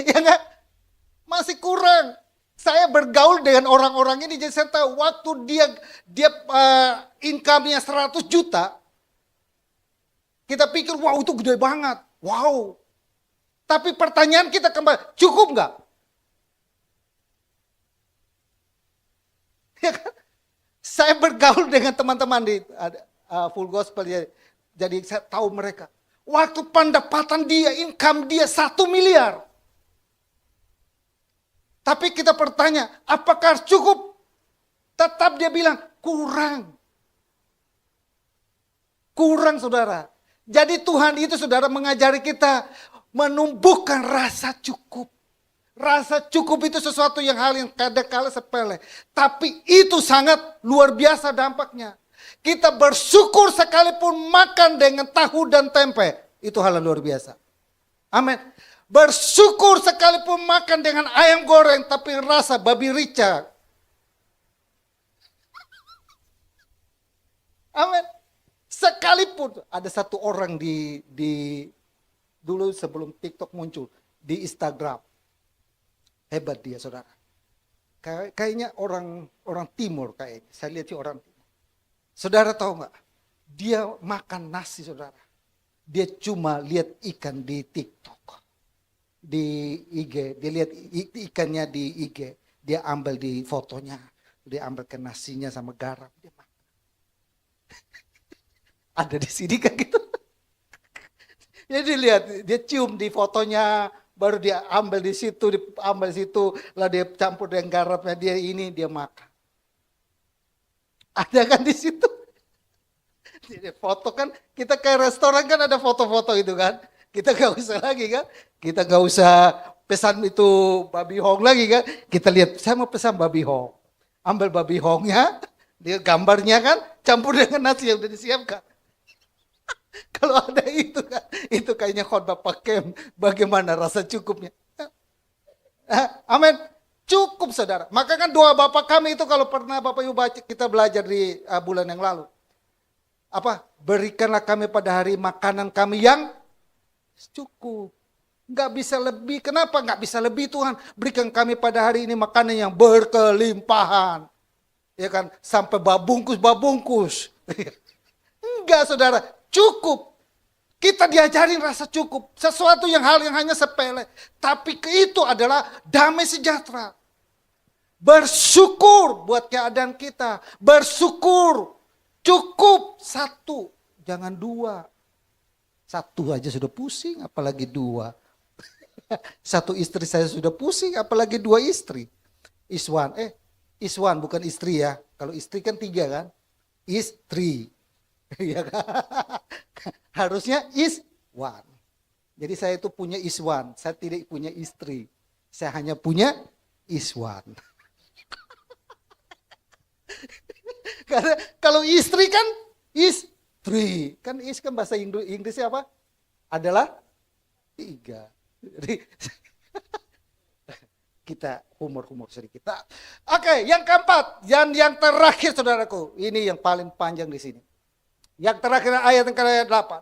Ya enggak? Masih kurang. Saya bergaul dengan orang-orang ini, jadi saya tahu waktu dia income-nya 100 juta, kita pikir wow itu gede banget. Wow. Tapi pertanyaan kita kembali, cukup nggak? Ya kan? Saya bergaul dengan teman-teman di Full Gospel, jadi saya tahu mereka. Waktu pendapatan dia, income dia 1 miliar. Tapi kita bertanya, apakah cukup? Tetap dia bilang, kurang. Kurang, saudara. Jadi Tuhan itu, saudara, mengajari kita menumbuhkan rasa cukup. Rasa cukup itu sesuatu hal yang kadang-kala sepele. Tapi itu sangat luar biasa dampaknya. Kita bersyukur sekalipun makan dengan tahu dan tempe. Itu hal yang luar biasa. Amin. Bersyukur sekalipun makan dengan ayam goreng tapi rasa babi rica. Amin. Sekalipun ada satu orang di dulu sebelum TikTok muncul di Instagram. Hebat dia, saudara. Kayaknya orang timur kayaknya. Saya lihat sih orang timur. Saudara tahu nggak? Dia makan nasi, saudara. Dia cuma lihat ikan di TikTok, di IG. Dia lihat ikannya di IG. Dia ambil di fotonya. Dia ambil ke nasinya sama garam. Dia makan. Ada di sini kan gitu. Jadi lihat, dia cium di fotonya. Baru dia ambil di situ, lalu dia campur dengan garamnya, dia makan. Ada kan di situ? Jadi foto kan, kita ke restoran kan ada foto-foto itu kan. Kita gak usah lagi kan, kita gak usah pesan itu babi hong lagi kan. Kita lihat, saya mau pesan babi hong. Ambil babi hongnya, dia gambarnya kan, campur dengan nasi yang udah disiapkan. Kalau ada itu kan, itu kayaknya khotbah pakem, bagaimana rasa cukupnya. Amin. Cukup, saudara. Maka kan doa Bapak kami itu kalau pernah Bapak Ibu baca, kita belajar di bulan yang lalu. Berikanlah kami pada hari makanan kami yang cukup. Nggak bisa lebih. Kenapa nggak bisa lebih, Tuhan? Berikan kami pada hari ini makanan yang berkelimpahan. Ya kan, sampai babungkus. Enggak, saudara. Cukup. Kita diajarin rasa cukup. Sesuatu hal yang hanya sepele. Tapi itu adalah damai sejahtera. Bersyukur buat keadaan kita. Bersyukur. Cukup 1. Jangan 2. 1 aja sudah pusing, apalagi 2. 1 istri saya sudah pusing, apalagi 2 istri. Iswan bukan istri ya. Kalau istri kan 3 kan. Istri. Ya kan? Harusnya Iswan. Jadi saya itu punya Iswan. Saya tidak punya istri. Saya hanya punya Iswan. Karena kalau istri kan istri. Three. Kan is kan bahasa Inggrisnya apa? Adalah 3. Jadi kita humor sedikit. Oke, yang keempat, yang terakhir saudaraku, ini yang paling panjang di sini. Yang terakhir ayat yang ke-8.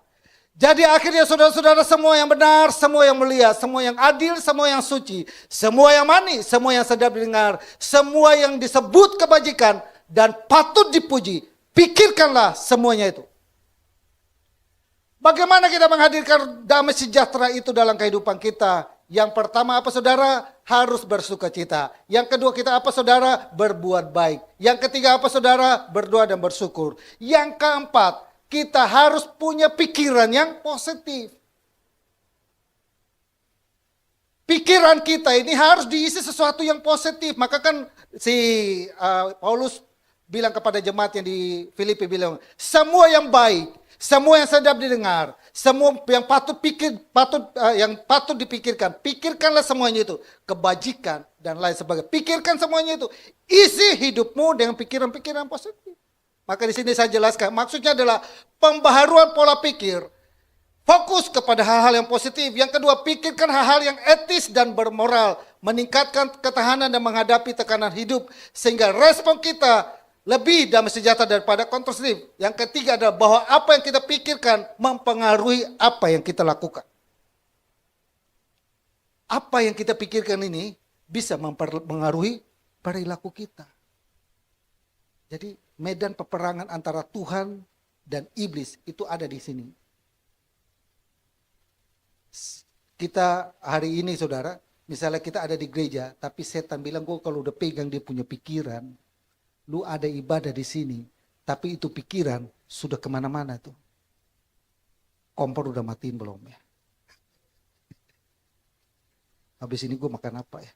Jadi akhirnya saudara-saudara semua yang benar, semua yang mulia, semua yang adil, semua yang suci, semua yang manis, semua yang sedap didengar, semua yang disebut kebajikan dan patut dipuji, pikirkanlah semuanya itu. Bagaimana kita menghadirkan damai sejahtera itu dalam kehidupan kita? Yang pertama apa saudara? Harus bersuka cita. Yang kedua kita apa saudara? Berbuat baik. Yang ketiga apa saudara? Berdoa dan bersyukur. Yang keempat, kita harus punya pikiran yang positif. Pikiran kita ini harus diisi sesuatu yang positif. Maka kan si Paulus bilang kepada jemaat yang di Filipi bilang, semua yang baik, semua yang sedap didengar, semua yang patut dipikirkan, pikirkanlah semuanya itu, kebajikan dan lain sebagainya. Pikirkan semuanya itu, isi hidupmu dengan pikiran-pikiran positif. Maka di sini saya jelaskan, maksudnya adalah pembaharuan pola pikir, fokus kepada hal-hal yang positif. Yang kedua, pikirkan hal-hal yang etis dan bermoral, meningkatkan ketahanan dan menghadapi tekanan hidup, sehingga respon kita lebih damai sejahtera daripada kontrasif. Yang ketiga adalah bahwa apa yang kita pikirkan mempengaruhi apa yang kita lakukan. Apa yang kita pikirkan ini bisa mempengaruhi perilaku kita. Jadi medan peperangan antara Tuhan dan iblis itu ada di sini. Kita hari ini saudara, misalnya kita ada di gereja, tapi setan bilang gue kalau udah pegang dia punya pikiran, lu ada ibadah di sini, tapi itu pikiran sudah kemana-mana tuh. Kompor udah matiin belum ya? Habis ini gue makan apa ya?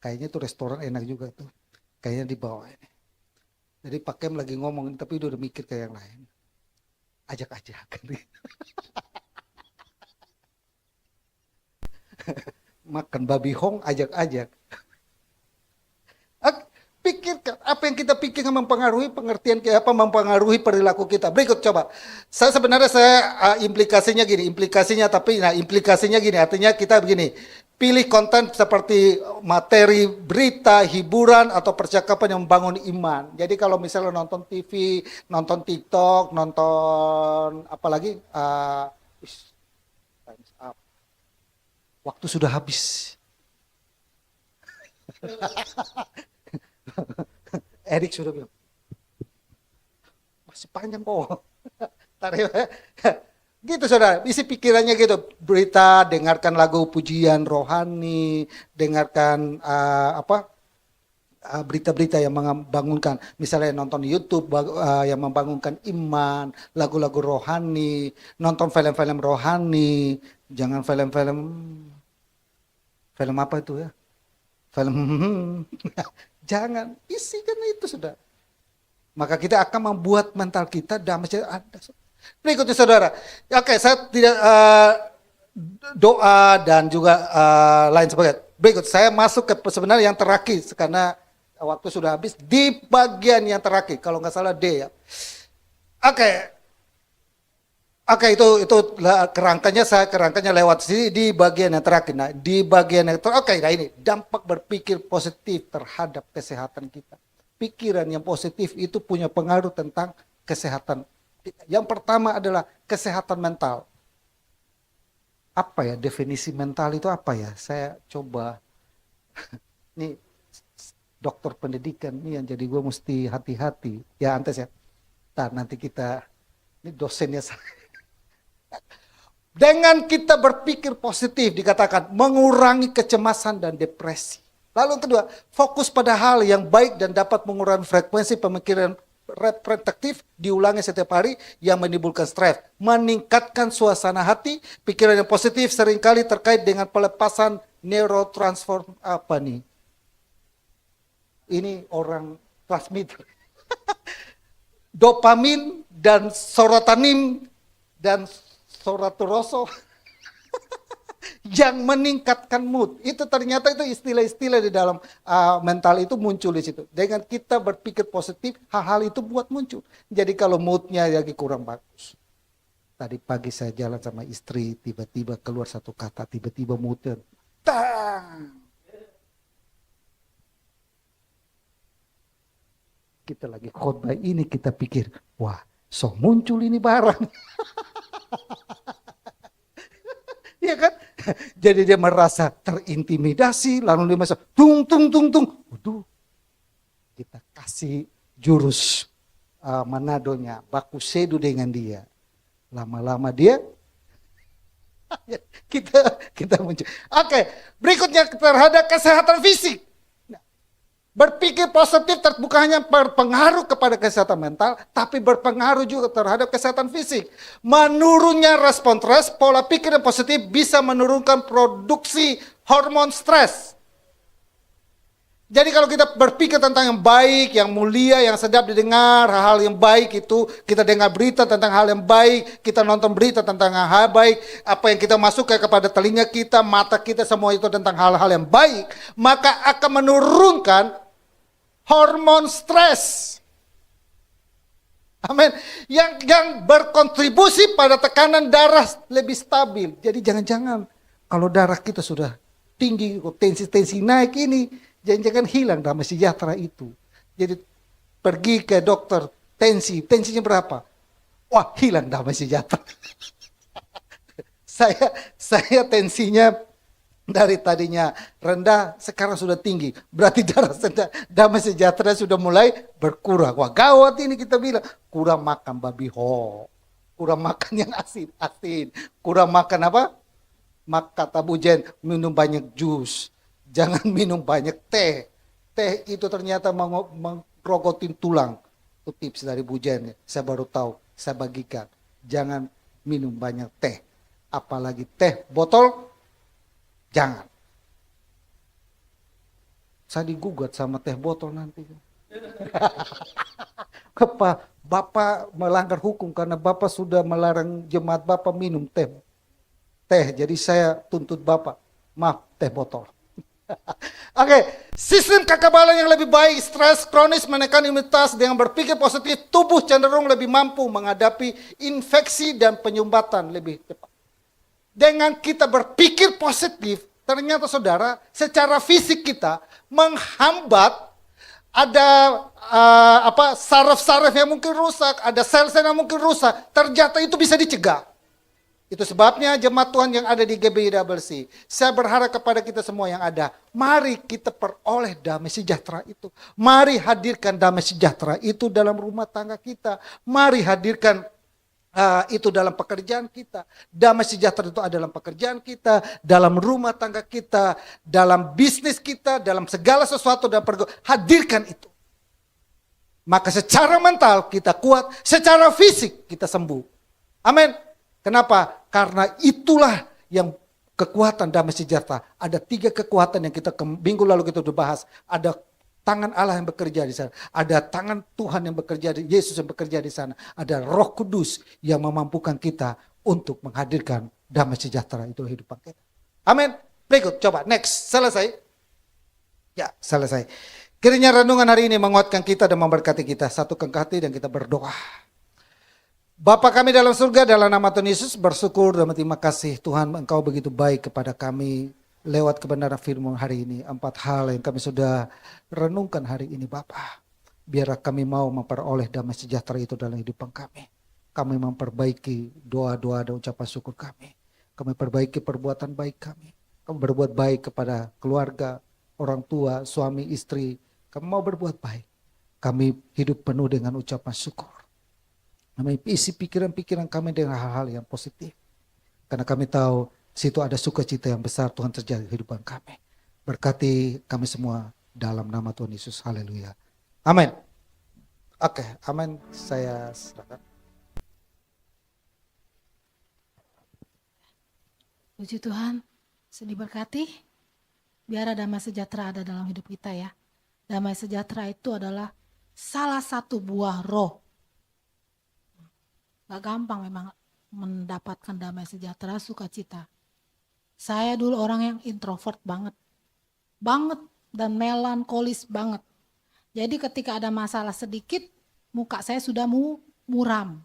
Kayaknya tuh restoran enak juga tuh. Kayaknya di bawah ini. Jadi Pak Kem lagi ngomong, tapi dia udah mikir kayak yang lain. Ajak-ajak. Makan babi hong, ajak-ajak. Pikirkan apa yang kita pikirkan mempengaruhi pengertian kita, apa mempengaruhi perilaku kita. Berikut coba. Implikasinya gini, artinya kita begini. Pilih konten seperti materi, berita, hiburan atau percakapan yang membangun iman. Jadi kalau misalnya nonton TV, nonton TikTok, nonton apalagi time's up. Waktu sudah habis. Erik sudah bilang, masih panjang kok. Gitu saudara, isi pikirannya gitu. Berita, dengarkan lagu pujian rohani, dengarkan berita-berita yang membangunkan. Misalnya nonton YouTube yang membangunkan iman, lagu-lagu rohani, nonton film-film rohani. Jangan film apa itu ya? Jangan, isikan itu sudah. Maka kita akan membuat mental kita damai sejahtera. Berikutnya saudara. Oke, saya tidak doa dan juga lain sebagainya. Berikut, saya masuk ke sebenarnya yang terakhir. Karena waktu sudah habis. Di bagian yang terakhir. Kalau nggak salah D ya. Oke, itu kerangkanya lewat sini di bagian yang terakhir. Nah, di bagian yang terakhir, nah ini dampak berpikir positif terhadap kesehatan kita. Pikiran yang positif itu punya pengaruh tentang kesehatan. Yang pertama adalah kesehatan mental. Apa ya definisi mental itu apa ya? Saya coba. Nih dokter pendidikan nih yang jadi gue mesti hati-hati. Ya Antes ya. Nanti kita ini dosennya saya. Dengan kita berpikir positif dikatakan mengurangi kecemasan dan depresi. Lalu yang kedua, fokus pada hal yang baik dan dapat mengurangi frekuensi pemikiran repetitif diulangi setiap hari yang menimbulkan stres. Meningkatkan suasana hati, pikiran yang positif seringkali terkait dengan pelepasan neurotransform apa nih? Ini orang transmitter. Dopamin dan serotonin dan soraturoso yang meningkatkan mood. Itu ternyata itu istilah-istilah di dalam mental itu muncul di situ. Dengan kita berpikir positif, hal-hal itu buat muncul. Jadi kalau moodnya lagi kurang bagus, Tadi pagi saya jalan sama istri, tiba-tiba keluar satu kata, tiba-tiba muter. Tang! Kita lagi khotbah ini, kita pikir, wah, so muncul ini barang. Iya kan? Jadi dia merasa terintimidasi, lalu dia merasa tung. Waduh, kita kasih jurus Manadonya, baku sedu dengan dia. Lama-lama dia kita muncul. Oke, berikutnya terhadap kesehatan fisik. Berpikir positif bukan hanya berpengaruh kepada kesehatan mental, tapi berpengaruh juga terhadap kesehatan fisik. Menurunnya respon stres, pola pikir yang positif bisa menurunkan produksi hormon stres. Jadi kalau kita berpikir tentang yang baik, yang mulia, yang sedap didengar, hal-hal yang baik itu, kita dengar berita tentang hal yang baik, kita nonton berita tentang hal baik, apa yang kita masukkan kepada telinga kita, mata kita, semua itu tentang hal-hal yang baik, maka akan menurunkan hormon stres. Amin. Yang berkontribusi pada tekanan darah lebih stabil. Jadi jangan-jangan kalau darah kita sudah tinggi, tensi naik ini, jangan-jangan hilang damai sejahtera itu. Jadi pergi ke dokter, tensinya berapa? Wah, hilang damai sejahtera. saya tensinya dari tadinya rendah, sekarang sudah tinggi. Berarti damai sejahtera sudah mulai berkurang. Wah, gawat ini kita bilang. Kurang makan babi ho. Kurang makan yang asin. Kurang makan apa? Kata Bu Jen, minum banyak jus. Jangan minum banyak teh. Teh itu ternyata menggerogotin tulang. Itu tips dari Bu Jen. Saya baru tahu, saya bagikan. Jangan minum banyak teh. Apalagi teh botol. Jangan. Saya digugat sama teh botol nanti. Bapak melanggar hukum karena Bapak sudah melarang jemaat Bapak minum teh. Jadi saya tuntut Bapak. Maaf, teh botol. Oke, sistem kekebalan yang lebih baik, stres kronis menekan imunitas. Dengan berpikir positif, tubuh cenderung lebih mampu menghadapi infeksi dan penyumbatan lebih cepat. Dengan kita berpikir positif, ternyata saudara, secara fisik kita menghambat ada saraf-saraf yang mungkin rusak, ada sel-sel yang mungkin rusak. Ternyata itu bisa dicegah. Itu sebabnya jemaat Tuhan yang ada di GBIWC, saya berharap kepada kita semua yang ada, mari kita peroleh damai sejahtera itu. Mari hadirkan damai sejahtera itu dalam rumah tangga kita. Mari hadirkan itu dalam pekerjaan kita. Damai sejahtera itu ada dalam pekerjaan kita, dalam rumah tangga kita, dalam bisnis kita, dalam segala sesuatu dan hadirkan itu. Maka secara mental kita kuat, secara fisik kita sembuh. Amin. Kenapa? Karena itulah yang kekuatan damai sejahtera. Ada 3 kekuatan yang kita minggu lalu kita sudah bahas. Ada tangan Allah yang bekerja di sana. Ada tangan Tuhan yang bekerja, Yesus yang bekerja di sana. Ada Roh Kudus yang memampukan kita untuk menghadirkan damai sejahtera itu kehidupan kita. Amin. Berikut, coba next. Selesai. Ya, selesai. Kiranya renungan hari ini menguatkan kita dan memberkati kita. Satukan hati dan kita berdoa. Bapa kami dalam surga, dalam nama Tuhan Yesus bersyukur dan berterima kasih Tuhan, Engkau begitu baik kepada kami. Lewat kebenaran firman hari ini, 4 hal yang kami sudah renungkan hari ini Bapa. Biarlah kami mau memperoleh damai sejahtera itu dalam kehidupan kami. Kami memperbaiki doa-doa dan ucapan syukur kami. Kami perbaiki perbuatan baik kami. Kami berbuat baik kepada keluarga, orang tua, suami, istri. Kami mau berbuat baik. Kami hidup penuh dengan ucapan syukur. Kami isi pikiran-pikiran kami dengan hal-hal yang positif. Karena kami tahu situ ada sukacita yang besar Tuhan terjadi di kehidupan kami. Berkati kami semua dalam nama Tuhan Yesus. Haleluya. Amin. Oke, amin. Saya serahkan. Puji Tuhan, sedih berkati. Biar damai sejahtera ada dalam hidup kita ya. Damai sejahtera itu adalah salah satu buah roh. Gak gampang memang mendapatkan damai sejahtera, sukacita. Saya dulu orang yang introvert banget. Dan melankolis banget. Jadi ketika ada masalah sedikit, muka saya sudah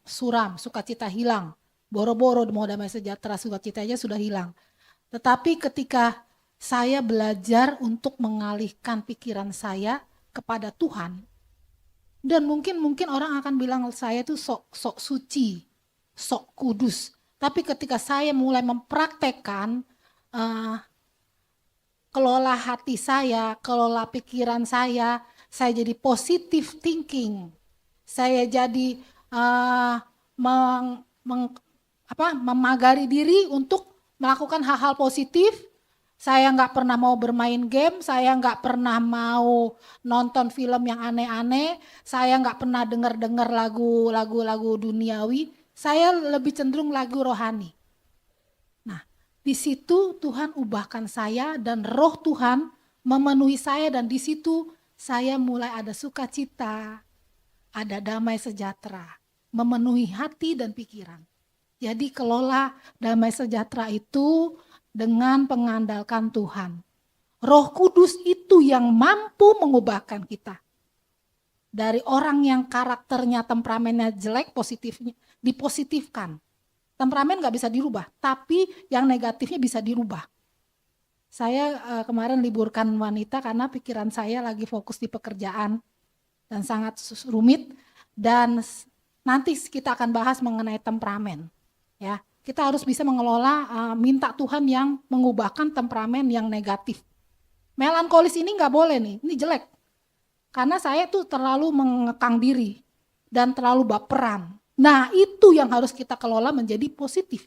suram, sukacita hilang. Boro-boro mau damai sejahtera, sukacita aja sudah hilang. Tetapi ketika saya belajar untuk mengalihkan pikiran saya kepada Tuhan, dan mungkin orang akan bilang saya itu sok suci, sok kudus. Tapi ketika saya mulai mempraktekkan kelola hati saya, kelola pikiran saya jadi positive thinking. Saya jadi memagari diri untuk melakukan hal-hal positif. Saya nggak pernah mau bermain game, saya nggak pernah mau nonton film yang aneh-aneh, saya nggak pernah dengar lagu duniawi, saya lebih cenderung lagu rohani. Nah, di situ Tuhan ubahkan saya dan roh Tuhan memenuhi saya, dan di situ saya mulai ada sukacita, ada damai sejahtera, memenuhi hati dan pikiran. Jadi kelola damai sejahtera itu dengan mengandalkan Tuhan. Roh Kudus itu yang mampu mengubahkan kita. Dari orang yang karakternya, temperamennya jelek, positifnya dipositifkan. Temperamen gak bisa dirubah, tapi yang negatifnya bisa dirubah. Saya kemarin liburkan wanita karena pikiran saya lagi fokus di pekerjaan dan sangat rumit, dan nanti kita akan bahas mengenai temperamen. Ya, kita harus bisa mengelola, minta Tuhan yang mengubahkan temperamen yang negatif. Melankolis ini nggak boleh nih, ini jelek. Karena saya tuh terlalu mengekang diri dan terlalu baperan. Nah, itu yang harus kita kelola menjadi positif.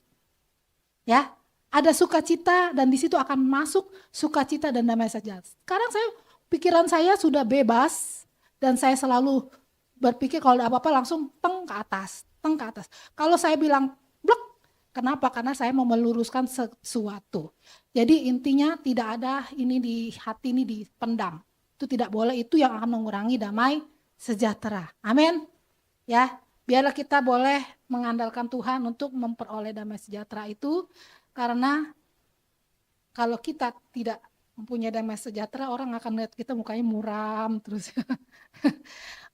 Ya, ada sukacita dan di situ akan masuk sukacita dan damai sejahtera. Sekarang pikiran saya sudah bebas dan saya selalu berpikir kalau ada apa-apa langsung teng ke atas. Kalau saya bilang blok, kenapa? Karena saya mau meluruskan sesuatu. Jadi intinya tidak ada ini di hati ini dipendam. Itu tidak boleh, itu yang akan mengurangi damai sejahtera. Amin. Ya, biarlah kita boleh mengandalkan Tuhan untuk memperoleh damai sejahtera itu, karena kalau kita tidak mempunyai damai sejahtera, orang akan lihat kita mukanya muram terus.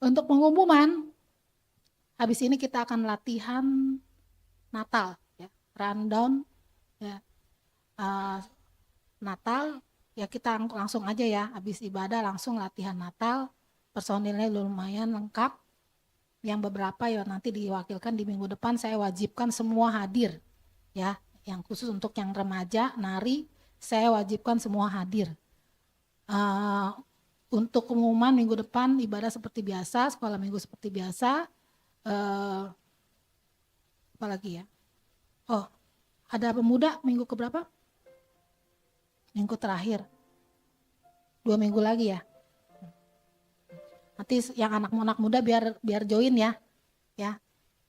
Untuk pengumuman, habis ini kita akan latihan Natal, ya, rundown, ya, Natal, ya kita langsung aja ya, habis ibadah langsung latihan Natal, personilnya lumayan lengkap, yang beberapa ya nanti diwakilkan di minggu depan, saya wajibkan semua hadir, ya, yang khusus untuk yang remaja, nari, saya wajibkan semua hadir. Untuk pengumuman minggu depan ibadah seperti biasa, sekolah minggu seperti biasa. Apalagi ya? Oh, ada pemuda minggu keberapa? Minggu terakhir. 2 minggu lagi ya. Nanti yang anak muda biar join ya. Ya.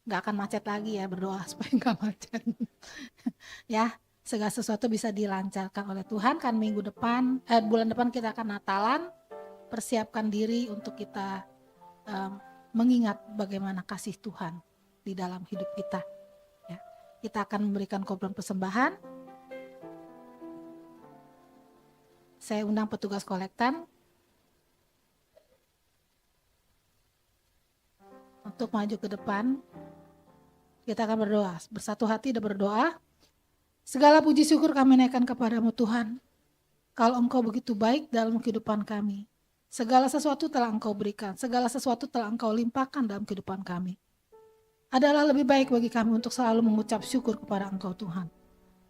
Nggak akan macet lagi ya, berdoa supaya nggak macet. Ya, segala sesuatu bisa dilancarkan oleh Tuhan. Kan minggu depan, bulan depan kita akan Natalan. Persiapkan diri untuk kita mengingat bagaimana kasih Tuhan di dalam hidup kita. Ya, kita akan memberikan korban persembahan. Saya undang petugas kolektan untuk maju ke depan. Kita akan berdoa, bersatu hati dan berdoa. Segala puji syukur kami naikkan kepadamu Tuhan. Kalau Engkau begitu baik dalam kehidupan kami. Segala sesuatu telah Engkau berikan, segala sesuatu telah Engkau limpahkan dalam kehidupan kami. Adalah lebih baik bagi kami untuk selalu mengucap syukur kepada Engkau Tuhan.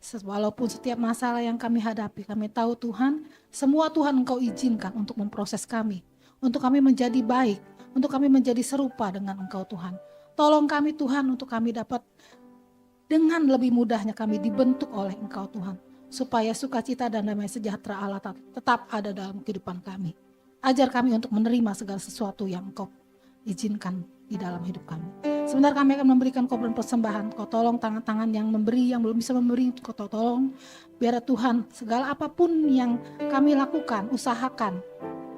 Walaupun setiap masalah yang kami hadapi, kami tahu Tuhan, semua Tuhan Engkau izinkan untuk memproses kami. Untuk kami menjadi baik, untuk kami menjadi serupa dengan Engkau Tuhan. Tolong kami Tuhan untuk kami dapat dengan lebih mudahnya kami dibentuk oleh Engkau Tuhan. Supaya sukacita dan damai sejahtera Allah tetap ada dalam kehidupan kami. Ajar kami untuk menerima segala sesuatu yang Engkau izinkan di dalam hidup kami. Sebentar kami akan memberikan korban persembahan. Kau tolong tangan-tangan yang memberi, yang belum bisa memberi, Kau tolong. Biar Tuhan segala apapun yang kami lakukan, usahakan.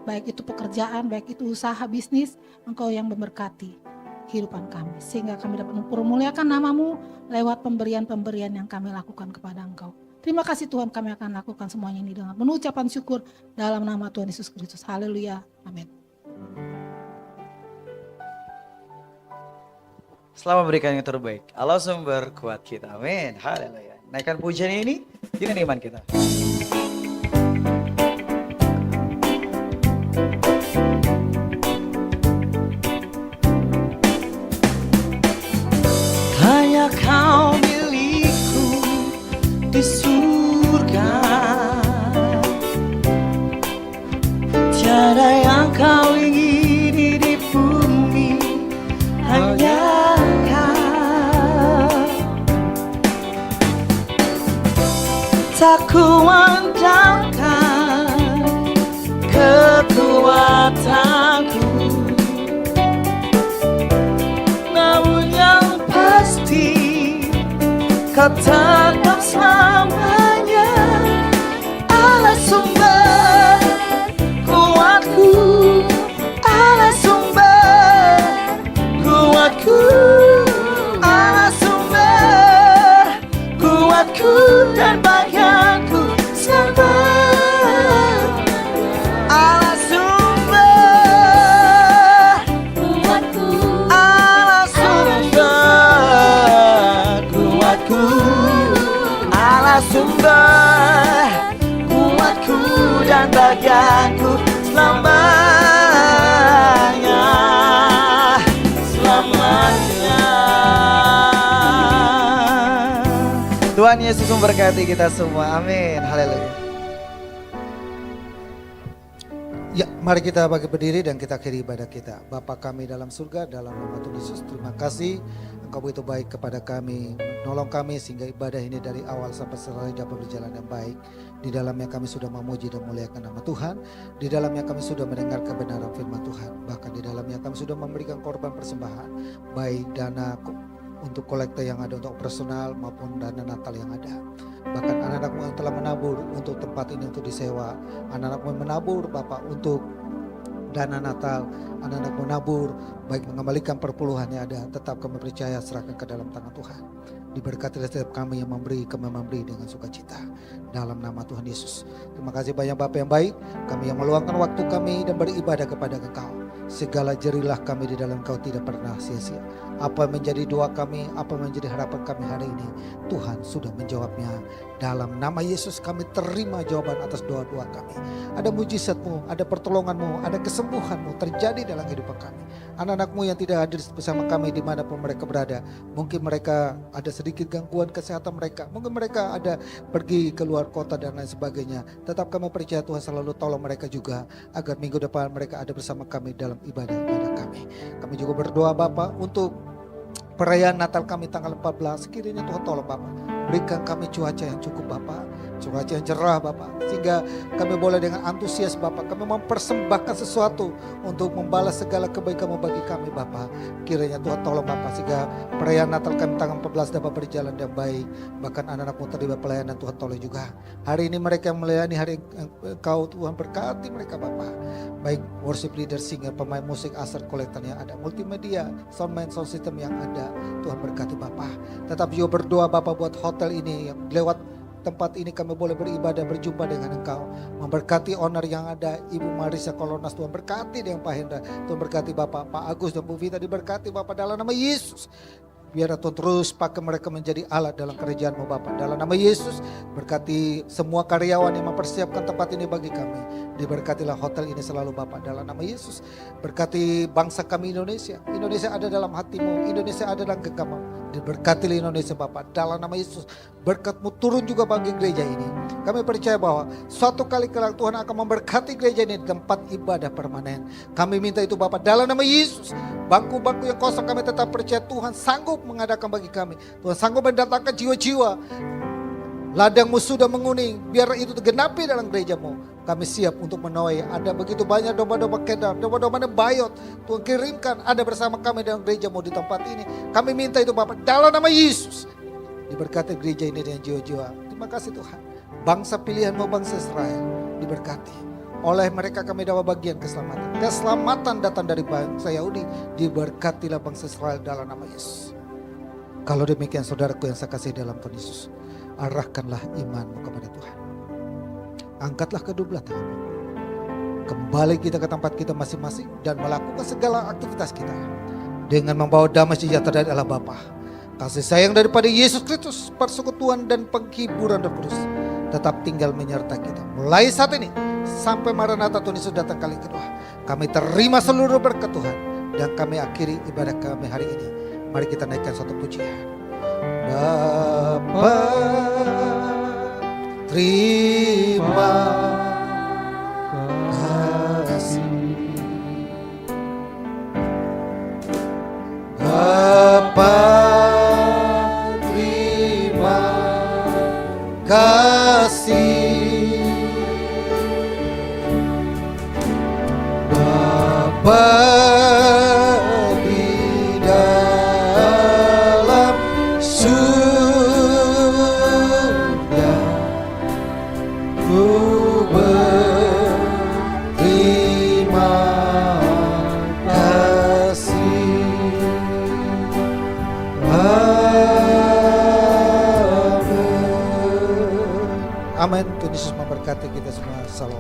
Baik itu pekerjaan, baik itu usaha bisnis, Engkau yang memberkati kehidupan kami. Sehingga kami dapat mempermuliakan nama-Mu lewat pemberian-pemberian yang kami lakukan kepada Engkau. Terima kasih Tuhan, kami akan lakukan semuanya ini dengan penuh ucapan syukur dalam nama Tuhan Yesus Kristus. Haleluya. Amin. Selamat memberikan yang terbaik. Allah sumber kuat kita. Amin. Haleluya. Naikkan pujian ini dengan iman kita. Hanya kau milikku di surga, tiada yang kau ingini di bumi, hanya kau. Tak kuandalkan kekuatanku, namun yang pasti kau tetap selamanya Allah sumber kuatku, Allah sumber kuatku, Allah sumber kuatku dan bagianku sampai Allah sumber kuatku, Allah sumber kuatku, Allah sumber kuatku dan bagianku selamanya, selamanya. Tuhan Yesus memberkati kita semua. Amin. Haleluya. Ya, mari kita bagi berdiri dan kita akhiri ibadah kita. Bapa kami dalam surga, dalam nama Tuhan Yesus, terima kasih Engkau begitu baik kepada kami, menolong kami sehingga ibadah ini dari awal sampai selesai dapat berjalan yang baik. Di dalamnya kami sudah memuji dan memuliakan nama Tuhan. Di dalamnya kami sudah mendengar kebenaran firman Tuhan. Bahkan di dalamnya kami sudah memberikan korban persembahan, baik dana untuk kolektor yang ada untuk personal maupun dana Natal yang ada. Bahkan anak-anakmu yang telah menabur untuk tempat ini untuk disewa, anak-anakmu menabur Bapak untuk dana Natal, anak-anakmu menabur baik mengembalikan perpuluhan yang ada, tetap kami percaya serahkan ke dalam tangan Tuhan. Diberkati setiap kami yang memberi, kami memberi dengan sukacita dalam nama Tuhan Yesus. Terima kasih banyak Bapak yang baik, kami yang meluangkan waktu kami dan beribadah kepada Engkau. Segala jerilah kami di dalam Engkau tidak pernah sia-sia. Apa menjadi doa kami, apa menjadi harapan kami hari ini, Tuhan sudah menjawabnya. Dalam nama Yesus kami terima jawaban atas doa-doa kami. Ada mujizat-Mu, ada pertolongan-Mu, ada kesembuhan-Mu terjadi dalam kehidupan kami. Anak-anak-Mu yang tidak hadir bersama kami dimanapun mereka berada, mungkin mereka ada sedikit gangguan kesehatan mereka, mungkin mereka ada pergi keluar kota dan lain sebagainya. Tetap kami percaya Tuhan selalu tolong mereka juga, agar minggu depan mereka ada bersama kami dalam ibadah-ibadah kami. Kami juga berdoa Bapak untuk perayaan Natal kami tanggal 14, sekiranya Tuhan tolong Bapak, berikan kami cuaca yang cukup Bapak, cuaca yang cerah Bapak, sehingga kami boleh dengan antusias Bapak, kami mempersembahkan sesuatu untuk membalas segala kebaikan-Mu bagi kami Bapak. Kiranya Tuhan tolong Bapak, sehingga perayaan Natal kami tanggal 14 dapat berjalan dengan baik. Bahkan anak-anak-Mu terlibat pelayanan, Tuhan tolong juga. Hari ini mereka yang melayani hari Engkau, Tuhan berkati mereka Bapak. Baik worship leader, singer, pemain musik, aset kolektor yang ada, multimedia, soundman, sound system yang ada, Tuhan berkati Bapak. Tetap juga berdoa Bapak buat hotel ini, yang lewat tempat ini kami boleh beribadah, berjumpa dengan Engkau. Memberkati owner yang ada, Ibu Marisa Kolonas, Tuhan berkati dengan Pak Hendra, Tuhan berkati Bapak, Pak Agus dan Bu Vita, diberkati Bapak dalam nama Yesus. Biar Tuhan terus pakai mereka menjadi alat dalam kerajaan-Mu Bapak. Dalam nama Yesus, berkati semua karyawan yang mempersiapkan tempat ini bagi kami. Diberkatilah hotel ini selalu Bapak. Dalam nama Yesus, berkati bangsa kami Indonesia. Indonesia ada dalam hati-Mu, Indonesia ada dalam genggaman. Diberkatilah Indonesia Bapak. Dalam nama Yesus, berkat-Mu turun juga bagi gereja ini. Kami percaya bahwa suatu kali kelak Tuhan akan memberkati gereja ini di tempat ibadah permanen. Kami minta itu Bapak dalam nama Yesus. Bangku-bangku yang kosong kami tetap percaya Tuhan sanggup mengadakan bagi kami. Tuhan sanggup mendatangkan jiwa-jiwa. Ladang-Mu sudah menguning, biar itu tergenapi dalam gereja-Mu. Kami siap untuk menuai. Ada begitu banyak domba-domba kedar, domba-domba bayot. Tuhan kirimkan ada bersama kami dalam gereja-Mu di tempat ini. Kami minta itu Bapak dalam nama Yesus. Diberkati gereja ini dengan jiwa-jiwa. Terima kasih Tuhan. Bangsa pilihan-Mu, bangsa Israel, diberkati. Oleh mereka kami dapat bagian keselamatan. Keselamatan datang dari bangsa Yahudi. Diberkatilah bangsa Israel dalam nama Yesus. Kalau demikian saudaraku yang saya kasih dalam Tuhan Yesus, arahkanlah imanmu kepada Tuhan. Angkatlah kedua belah tanganmu. Kembali kita ke tempat kita masing-masing dan melakukan segala aktivitas kita. dengan membawa damai sejahtera dari Allah Bapa, kasih sayang daripada Yesus Kristus, persekutuan dan penghiburan Roh Kudus tetap tinggal menyertai kita. Mulai saat ini sampai Maranatha Tuhan Yesus datang kali kedua. Kami terima seluruh berkat Tuhan dan kami akhiri ibadah kami hari ini. Mari kita naikkan satu pujian. Bapa, terima kasih. Bapa, terima kasih. Bapa di dalam surga, ku berterima kasih. Amin. Tuhan Yesus memberkati kita semua. Salam.